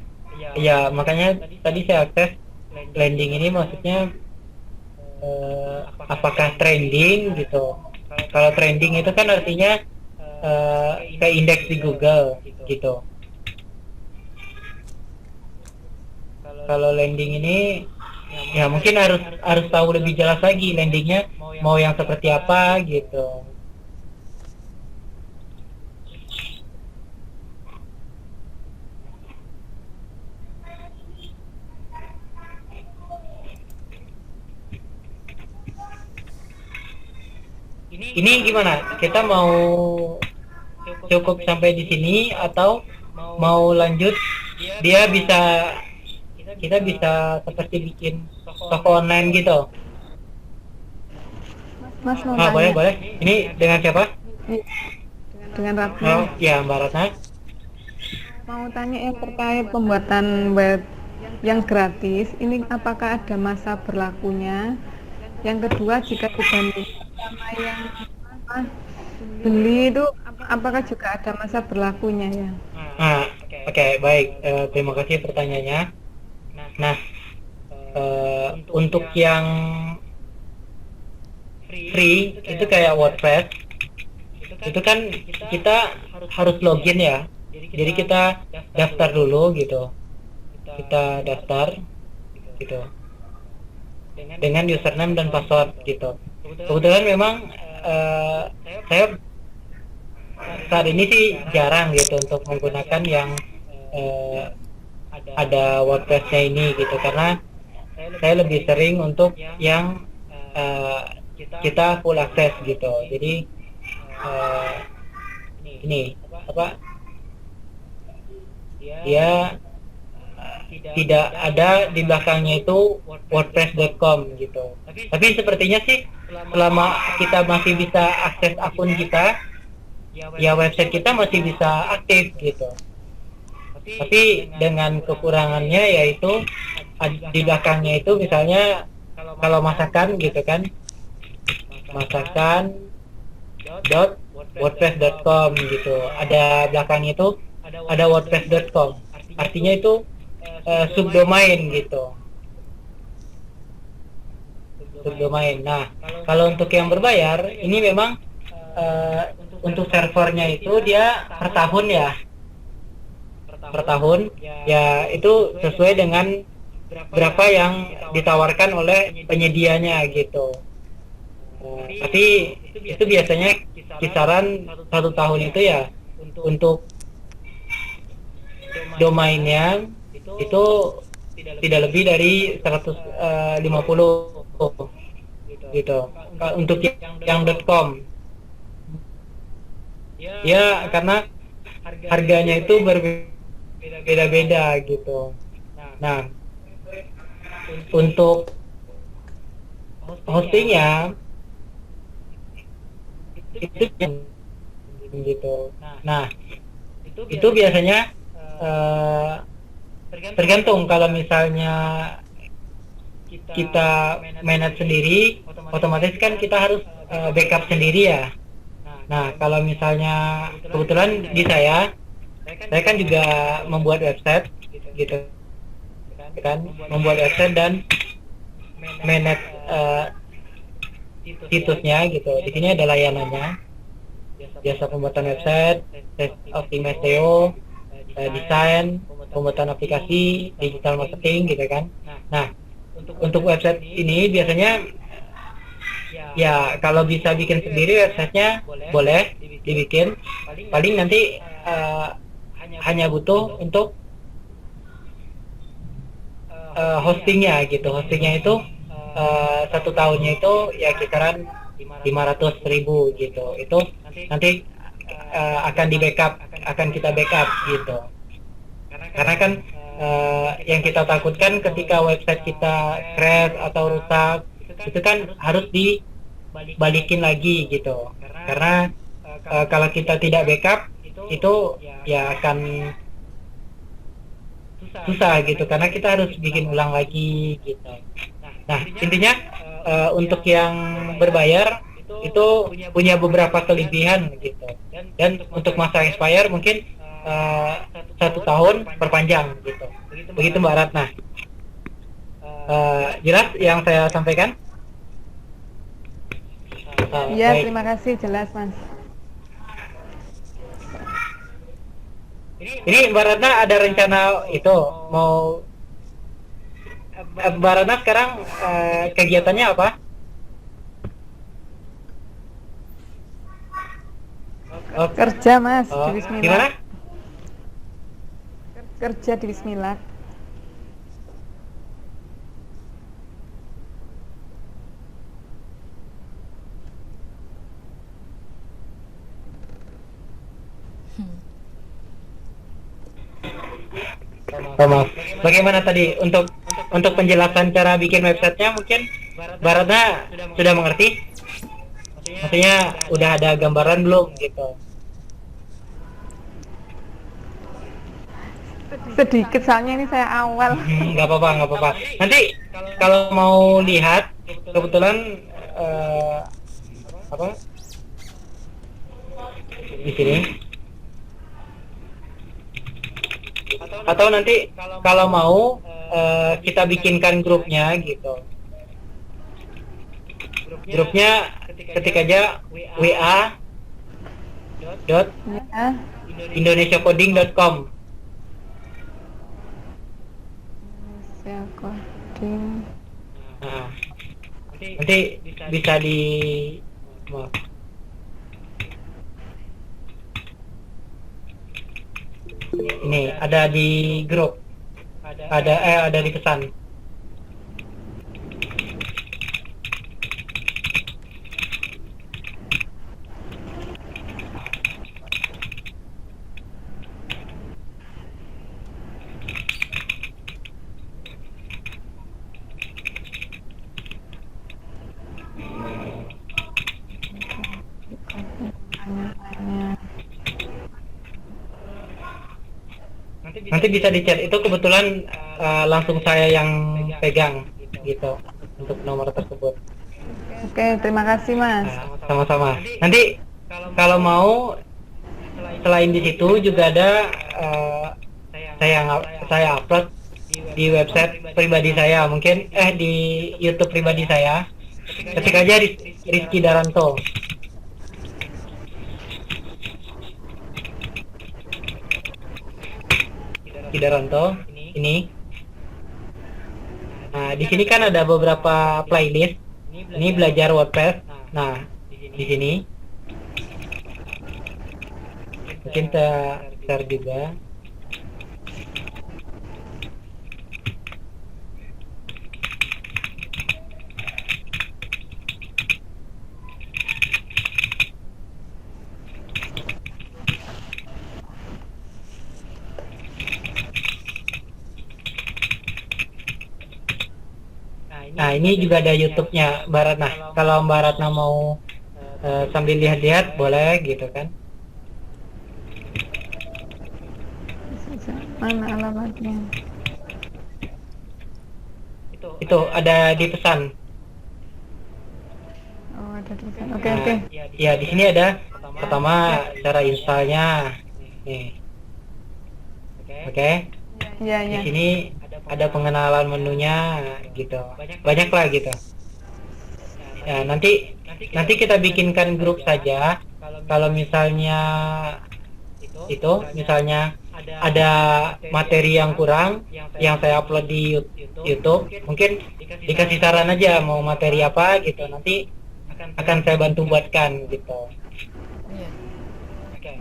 ya makanya tadi saya akses landing ini maksudnya apakah trending gitu. Kalau trending itu kan artinya ke indeks di Google gitu. Kalau landing ini ya mungkin harus tahu lebih jelas lagi landingnya mau yang seperti apa gitu. Ini gimana? Kita mau cukup sampai di sini atau mau lanjut? Kita bisa seperti bikin toko online gitu. Mas mau tanya Boleh. Ini dengan siapa? dengan Ratna. Oh, ya Mbak Ratna. Mau tanya yang terkait pembuatan web yang gratis, ini apakah ada masa berlakunya? Yang kedua, jika dibanding sama yang beli itu, apakah juga ada masa berlakunya ya? Oke, baik. Terima kasih pertanyaannya. Nah, untuk yang free itu kayak WordPress, itu kan kita harus login ya. Jadi kita daftar dulu gitu. Kita daftar gitu dengan username dan password gitu. Kebetulan memang saya saat ini sih jarang gitu untuk menggunakan yang ada WordPress-nya ini gitu, karena saya lebih sering untuk yang kita full access gitu. Jadi ini apa? Dia tidak ada di belakangnya itu wordpress.com gitu. Tapi sepertinya sih selama kita masih bisa akses akun kita, ya website kita masih bisa aktif gitu. Tapi dengan kekurangannya yaitu di belakangnya itu misalnya kalau masakan gitu kan, masakan.wordpress.com gitu. Ada belakangnya itu ada wordpress.com. Artinya itu subdomain gitu. Subdomain. Nah, kalau untuk yang berbayar ini memang untuk servernya itu dia per tahun ya. Per tahun ya itu sesuai dengan berapa yang ditawarkan oleh penyedianya gitu. Tapi itu biasanya kisaran 1 tahun itu ya untuk domainnya itu tidak lebih dari 150 gitu. Untuk yang .com ya karena harganya itu berbeda-beda gitu. Nah, untuk hostingnya itu gitu. Nah, itu biasanya tergantung. Kalau misalnya kita manage sendiri, otomatis kan kita harus backup sendiri ya. Nah, kalau misalnya kebetulan di saya kan juga membuat website gitu kan, membuat website dan manage situsnya gitu. Di sini ada layanannya, jasa pembuatan website, optimize SEO, desain, pembuatan aplikasi, digital marketing gitu kan. Nah, untuk website ini biasanya ya kalau bisa bikin sendiri websitenya boleh dibikin. Paling nanti hanya butuh untuk hostingnya gitu. Hostingnya itu 1 tahunnya itu ya kisaran 500.000 gitu. Itu nanti akan kita backup gitu. Karena kan yang kita takutkan ketika website kita crash atau rusak itu kan harus dibalikin lagi gitu. Karena kalau kita tidak backup itu ya akan susah gitu, karena kita harus bikin ulang lagi gitu. Nah, intinya untuk yang berbayar itu punya beberapa kelebihan gitu, dan untuk masa expire mungkin 1 tahun perpanjang gitu. Begitu Mbak Ratna. Jelas yang saya sampaikan? Iya, Baik. terima kasih, jelas Mas. Ini Mbak Ratna ada rencana itu mau Mbak Ratna sekarang kegiatannya apa? Kerja Mas Oh, di Wismila. gimana? Kerja di Wismila. Oh, maaf. Bagaimana tadi untuk penjelasan cara bikin websitenya, mungkin Mbak Ratna sudah mengerti? Maksudnya udah ada gambaran belum gitu? Sedikit soalnya ini saya awal. Nggak apa-apa. Nanti kalau mau lihat, kebetulan apa di sini, atau nanti kalau mau kita bikinkan grupnya gitu. Grupnya ketik aja wa.indonesiacoding.com. Ya, coding. Nah, nanti bisa di maaf. Ini ada di grup, ada di pesan. Nanti bisa di chat, itu kebetulan langsung saya yang pegang gitu untuk nomor tersebut. Oke, terima kasih Mas. Nah, sama-sama. Nanti kalau mau selain di situ juga ada saya upload di website pribadi saya, mungkin di YouTube pribadi saya. Ketik aja Rizky Daranto. Daranto ini. Nah, di sini kan ada beberapa playlist. Ini belajar WordPress. Nah, di sini mungkin share juga. Nah, ini juga ada YouTube-nya Mbak Ratna. Kalau Mbak Ratna mau sambil lihat-lihat boleh gitu kan. Mana alamatnya? Itu ada di pesan. Oh, ada tulisan. Oke, Nah, oke. ya di sini ada pertama cara installnya. Nih. Oke. Iya, Di iya. sini ada pengenalan menunya gitu. Banyak lah gitu. Ya, nanti kita bikinkan grup saja. Kalau misalnya misalnya ada materi yang kurang yang saya upload di YouTube, mungkin dikasih saran aja mau materi apa gitu. Nanti akan saya bantu buatkan gitu. Iya.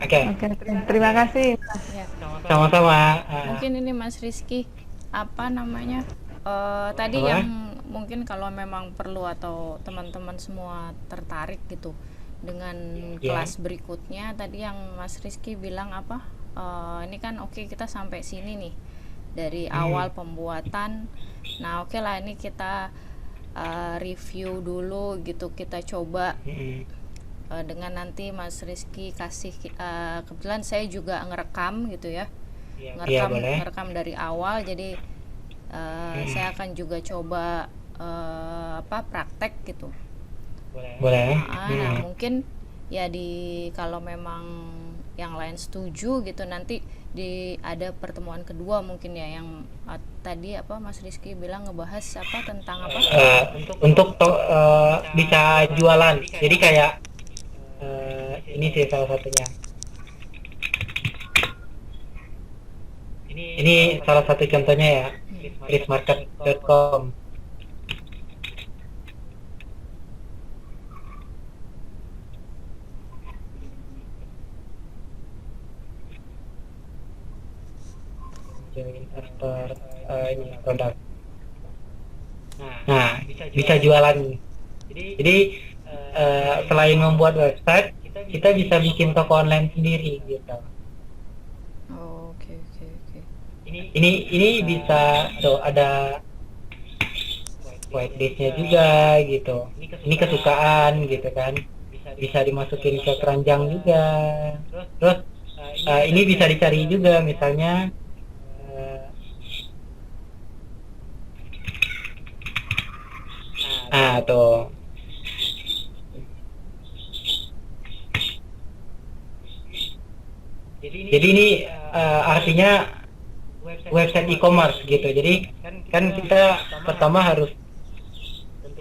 Oke, Oke, oke. Terima kasih. Ya. sama-sama. Mungkin ini Mas Rizky, apa namanya? Tadi Apa? yang mungkin kalau memang perlu atau teman-teman semua tertarik gitu dengan Ya. kelas berikutnya, tadi yang Mas Rizky bilang apa? Ini kan oke, kita sampai sini nih dari awal pembuatan. Nah, oke lah, ini kita review dulu gitu, kita coba dengan nanti Mas Rizky kasih kebetulan saya juga ngerekam gitu ya, Iya, boleh. ngerekam dari awal, jadi saya akan juga coba praktek gitu. Boleh. Nah mungkin ya kalau memang yang lain setuju gitu, nanti ada pertemuan kedua mungkin ya, yang tadi apa Mas Rizky bilang ngebahas apa tentang apa Untuk bisa jualan. Jadi kayak ini sih salah satunya. Ini salah satu contohnya ya, chrismarket.com. Join after ini produk. Nah, bisa jualan. Jadi selain membuat website, kita bisa bikin toko online sendiri gitu. Oke. Ini bisa tuh ada whitelistnya juga gitu. Ini kesukaan gitu kan. Bisa dimasukin ke keranjang juga. Terus ini bisa dicari juga, misalnya tuh. Jadi ini artinya website e-commerce gitu. Jadi kan kita pertama harus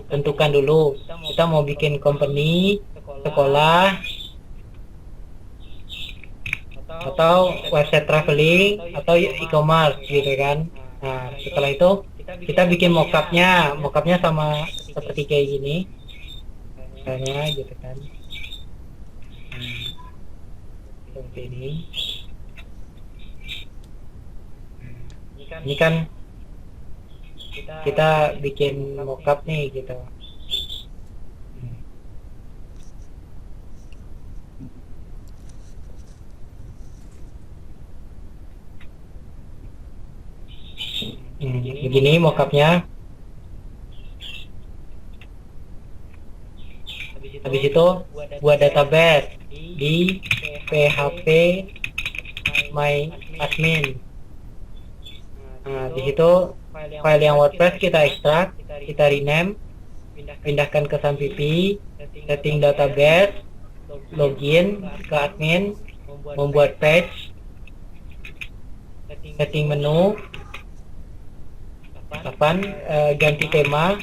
tentukan dulu kita mau bikin company, sekolah, atau website traveling, atau e-commerce gitu kan. Nah, setelah itu kita bikin mockupnya sama seperti kayak gini misalnya gitu kan. Seperti ini. Ini kan kita bikin mockup nih gitu. Begini mockupnya. Habis itu buat database di PHP my admin. Nah, di situ file yang WordPress kita ekstrak, kita rename, pindahkan ke SAMPP, setting database, login ke admin, membuat page, setting menu, ganti tema,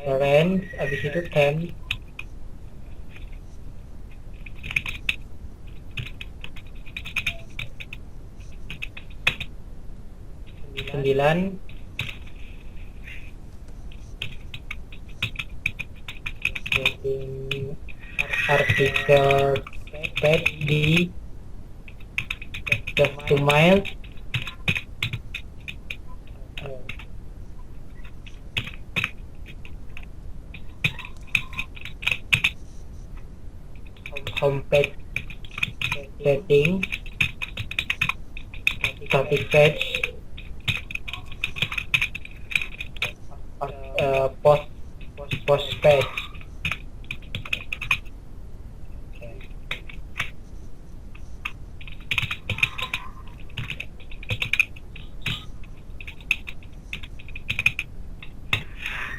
range, habis itu temp, sembilan, setting artikel page di customize, homepage setting, static page, post page.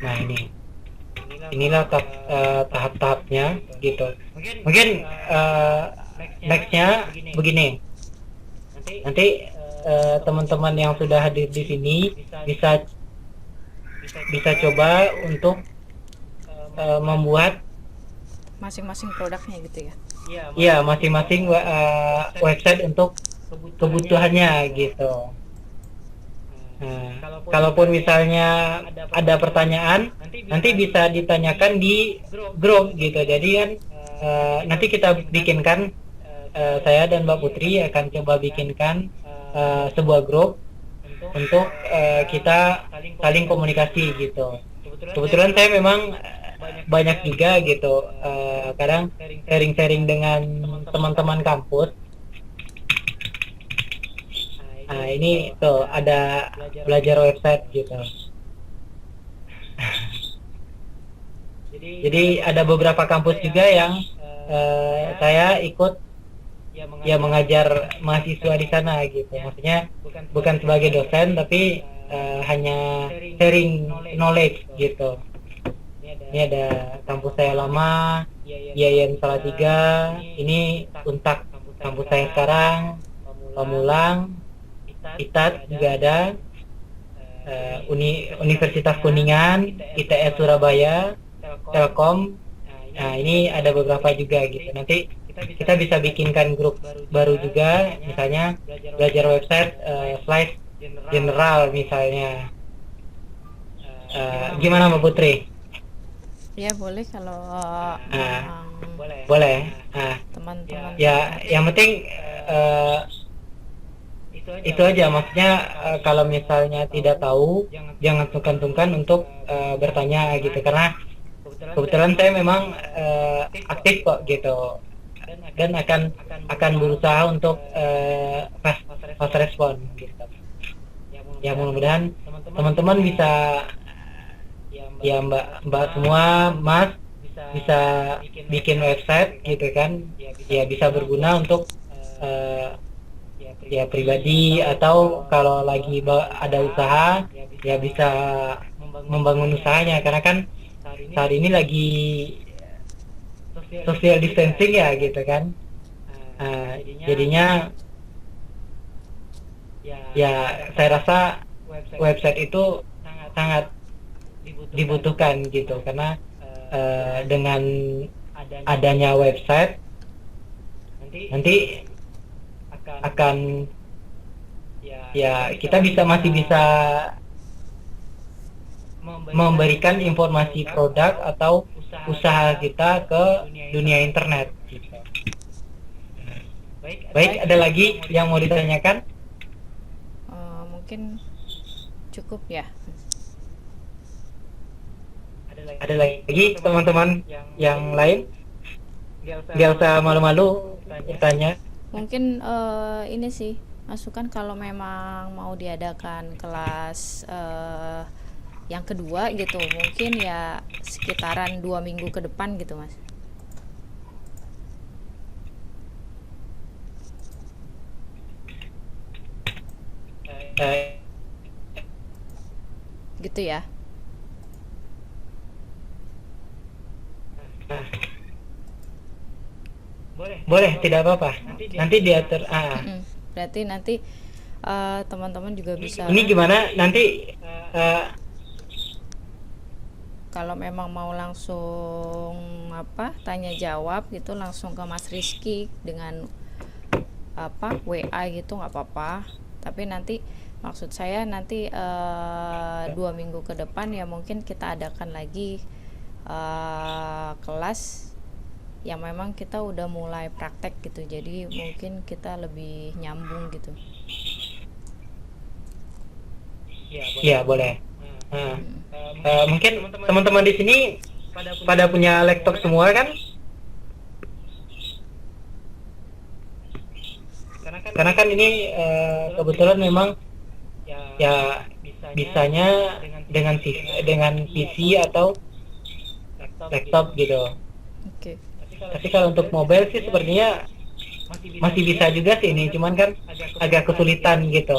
Nah, inilah tahap-tahapnya gitu. Mungkin nextnya begini, nanti teman-teman yang sudah hadir di sini bisa coba untuk membuat masing-masing produknya gitu ya. ya masing-masing website untuk kebutuhannya gitu. Nah, kalaupun misalnya ada pertanyaan, nanti bisa ditanyakan di grup gitu. Jadi kan nanti kita bikinkan, saya dan Mbak Putri akan coba bikinkan sebuah grup untuk kita saling komunikasi gitu. Kebetulan saya memang banyak juga gitu, kadang sharing-sharing dengan teman-teman kampus. Nah ini tuh ada belajar website gitu. Jadi ada beberapa kampus juga yang saya ikut ya mengajar mahasiswa di sana gitu. Maksudnya bukan sebagai dosen tapi hanya sharing knowledge gitu. Ini ada kampus saya lama, IAIN Salatiga, ini Untak kampus saya sekarang, Pamulang, ITAT juga ada, Universitas Kuningan, ITS Surabaya, Telkom. Nah ini ada beberapa juga gitu. Nanti kita bisa bikinkan grup baru juga, misalnya belajar website slide general misalnya. Gimana Mbak Putri? Ya boleh kalau Boleh. Nah, teman-teman ya yang penting itu aja, maksudnya kalau misalnya tidak tahu jangan sungkan-sungkan untuk bertanya gitu, karena kebetulan saya memang aktif kok gitu, dan akan berusaha untuk fast respon gitu. Ya mudah-mudahan teman-teman bisa, ya mbak semua, Mas, bisa bikin website gitu kan, ya bisa berguna untuk ya pribadi, atau kalau lagi ada usaha ya bisa membangun usahanya, karena kan saat ini lagi social distancing ya gitu kan. Jadinya ya saya rasa website itu sangat dibutuhkan gitu, karena dengan adanya website nanti akan ya kita masih bisa memberikan informasi produk atau usaha kita ke dunia internet gitu. Baik, ada lagi yang mau ditanyakan? mungkin cukup ya. Ada lagi teman-teman yang lain? Nggak usah malu-malu bertanya. Mungkin ini sih masukan, kalau memang mau diadakan kelas yang kedua gitu, mungkin ya sekitaran 2 minggu ke depan gitu Mas. Gitu ya. Boleh, tidak apa-apa. Nanti diatur. Berarti nanti teman-teman juga bisa. Ini gimana? Nanti kalau memang mau langsung tanya jawab gitu, langsung ke Mas Rizky dengan WA gitu nggak apa-apa. Tapi nanti maksud saya nanti 2 minggu ke depan ya mungkin kita adakan lagi kelas yang memang kita udah mulai praktek gitu, jadi mungkin kita lebih nyambung gitu. ya boleh. Mungkin teman-teman di sini pada punya laptop semua kan? Karena kan ini kebetulan memang ya bisanya dengan PC atau laptop gitu. Oke. Tapi kalau untuk mobile sih sepertinya masih bisa juga sih ini, cuman kan agak kesulitan gitu.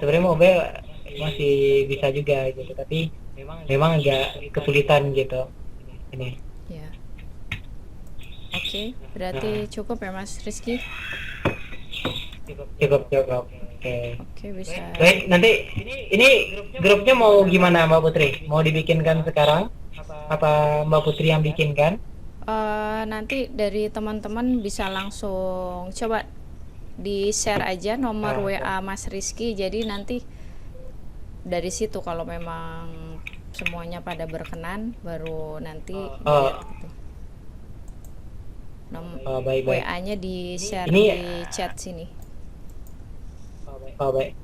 Sebenarnya mobile masih bisa juga gitu, tapi memang agak kesulitan gitu ini. Ya. Oke, berarti cukup ya Mas Rizky. Cukup. Oke. Oke, bisa. Baik, nanti ini grupnya mau gimana Mbak Putri? Mau dibikinkan sekarang? Apa Mbak Putri yang bikinkan? Nanti dari teman-teman bisa langsung coba di share aja nomor WA Mas Rizky, jadi nanti dari situ kalau memang semuanya pada berkenan baru nanti lihat gitu. Baik. WA-nya di share Ini- di chat sini. Baik.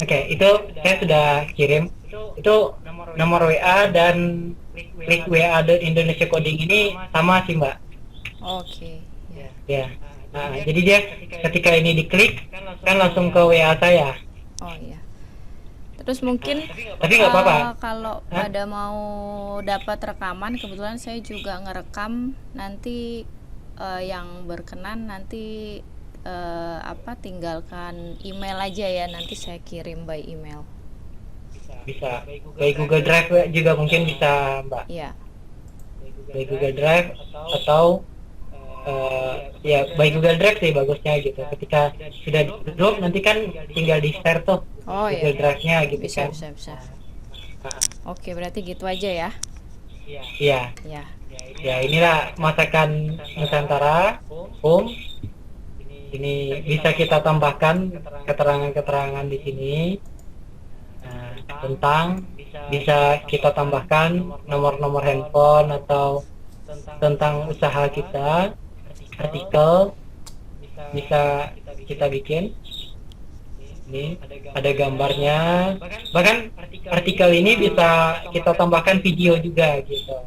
Oke, itu saya sudah kirim. Itu nomor WA dan klik WA The Indonesia Coding ini sama sih Mbak. Oke, ya. Ya. Nah, jadi dia ketika ini diklik kan langsung ke WA saya. Oh iya. Terus mungkin Tapi nggak apa-apa. kalau pada mau dapat rekaman, kebetulan saya juga ngerekam, nanti yang berkenan nanti tinggalkan email aja ya, nanti saya kirim by email. Bisa. By Google Drive juga mungkin bisa Mbak. Iya. By Google Drive atau ya by Google Drive sih bagusnya gitu. Ketika sudah di drop nanti kan tinggal di share tuh Oh Google iya. Drive-nya gitu Bisa. kan. Oke, berarti gitu aja ya. Iya. Ya. Ya inilah masakan Nusantara. Ini bisa kita tambahkan keterangan-keterangan di sini. Nah, tentang bisa kita tambahkan nomor-nomor handphone atau tentang usaha kita, artikel bisa kita bikin. Ini ada gambarnya, bahkan artikel ini bisa kita tambahkan video juga gitu.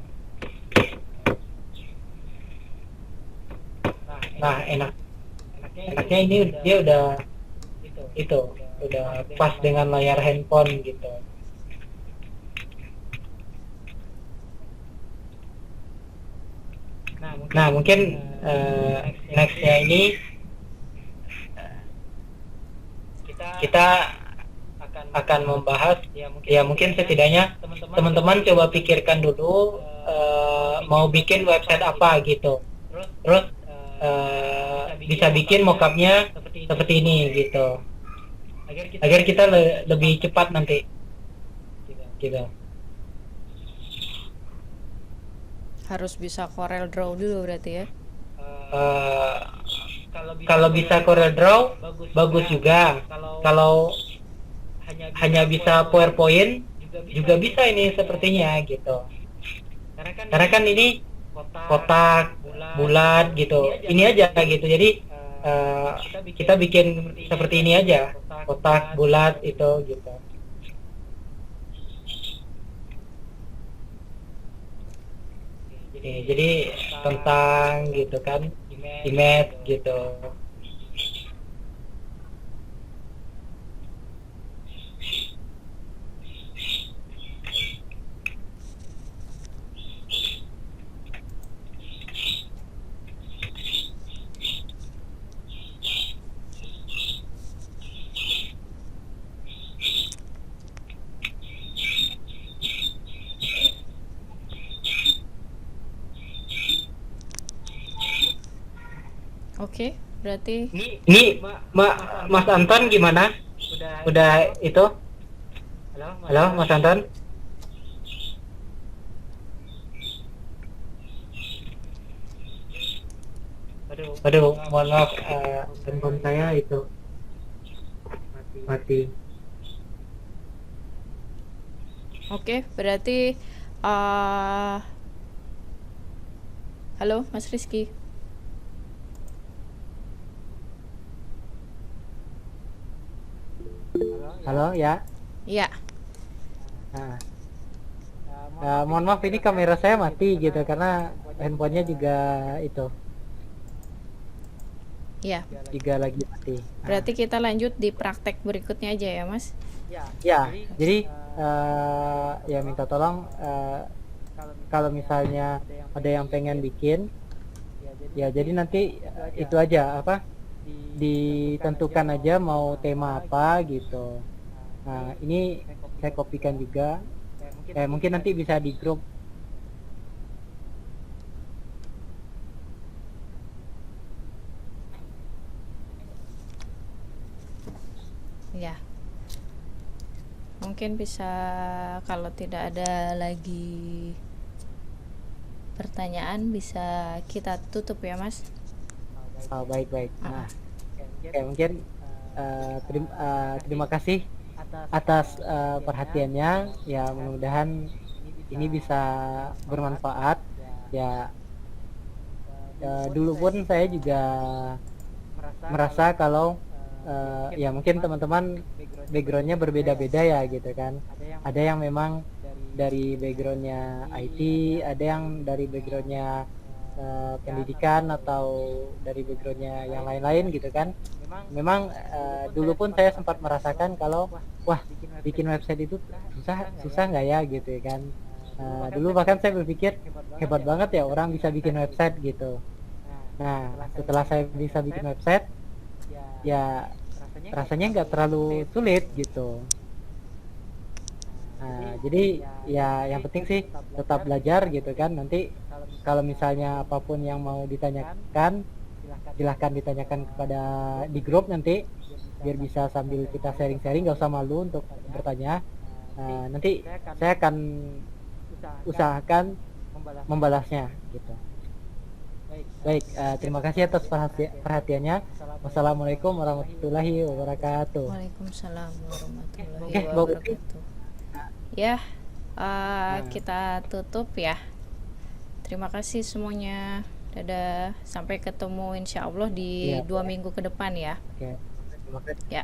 Nah, enaknya ini dia udah pas dengan layar handphone gitu. Nah, mungkin nextnya ini kita akan membahas, ya mungkin setidaknya teman-teman coba pikirkan dulu mau bikin website apa gitu. Terus bisa bikin mockupnya seperti ini gitu, agar kita lebih cepat nanti gitu. Harus bisa Corel Draw dulu berarti ya. Kalau bisa Corel Draw bagus juga. Kalau hanya bisa PowerPoint juga bisa ini sepertinya gitu. Karena kan ini kotak bulat gitu. Ini aja gitu. Jadi kita bikin seperti ini aja, kotak bulat itu gitu. Jadi tentang gitu kan, image gitu. Oke, berarti Ini Mas Anton gimana? Udah itu? Halo Mas Anton? Aduh, mohon maaf, handphone saya itu mati. oke, berarti halo Mas Rizky. Halo ya. Iya. Nah, mohon maaf ini kamera saya mati gitu karena handphonenya juga itu Ya, juga lagi mati. Nah, berarti kita lanjut di praktek berikutnya aja ya, Mas. ya, jadi ya minta tolong kalau misalnya ada yang pengen bikin, ya jadi nanti itu aja apa ditentukan aja mau tema apa gitu. Nah, ini saya kopikan juga. Mungkin nanti bisa di grup. Ya. Mungkin bisa, kalau tidak ada lagi pertanyaan bisa kita tutup ya, Mas. Baik. Nah, oke, mungkin terima kasih atas perhatiannya. Ya, mudah-mudahan ini bisa bermanfaat. Ya, dulu pun saya juga merasa kalau ya mungkin teman-teman backgroundnya berbeda-beda ya gitu kan. Ada yang memang dari backgroundnya IT, ada yang dari backgroundnya pendidikan atau dari backgroundnya yang lain-lain gitu kan. Memang dulu pun saya sempat merasakan kalau wah bikin website itu susah nggak ya gitu kan. Dulu bahkan saya berpikir hebat banget ya orang bisa bikin website gitu. Nah, setelah saya bisa bikin website, ya rasanya nggak terlalu sulit gitu. Nah, jadi ya yang penting sih tetap belajar gitu kan. Nanti kalau misalnya apapun yang mau ditanyakan, silahkan ditanyakan kepada di grup nanti, biar bisa sambil kita sharing-sharing, nggak usah malu untuk bertanya. Nanti saya akan usahakan membalasnya gitu. Baik, terima kasih atas perhatiannya. Wassalamualaikum warahmatullahi wabarakatuh. Waalaikumsalam warahmatullahi Oke, Mbak Putri. wabarakatuh. Ya, kita tutup ya. Terima kasih semuanya. Dadah. Sampai ketemu insya Allah di Iya. 2 minggu ke depan ya. Oke, terima kasih. Ya.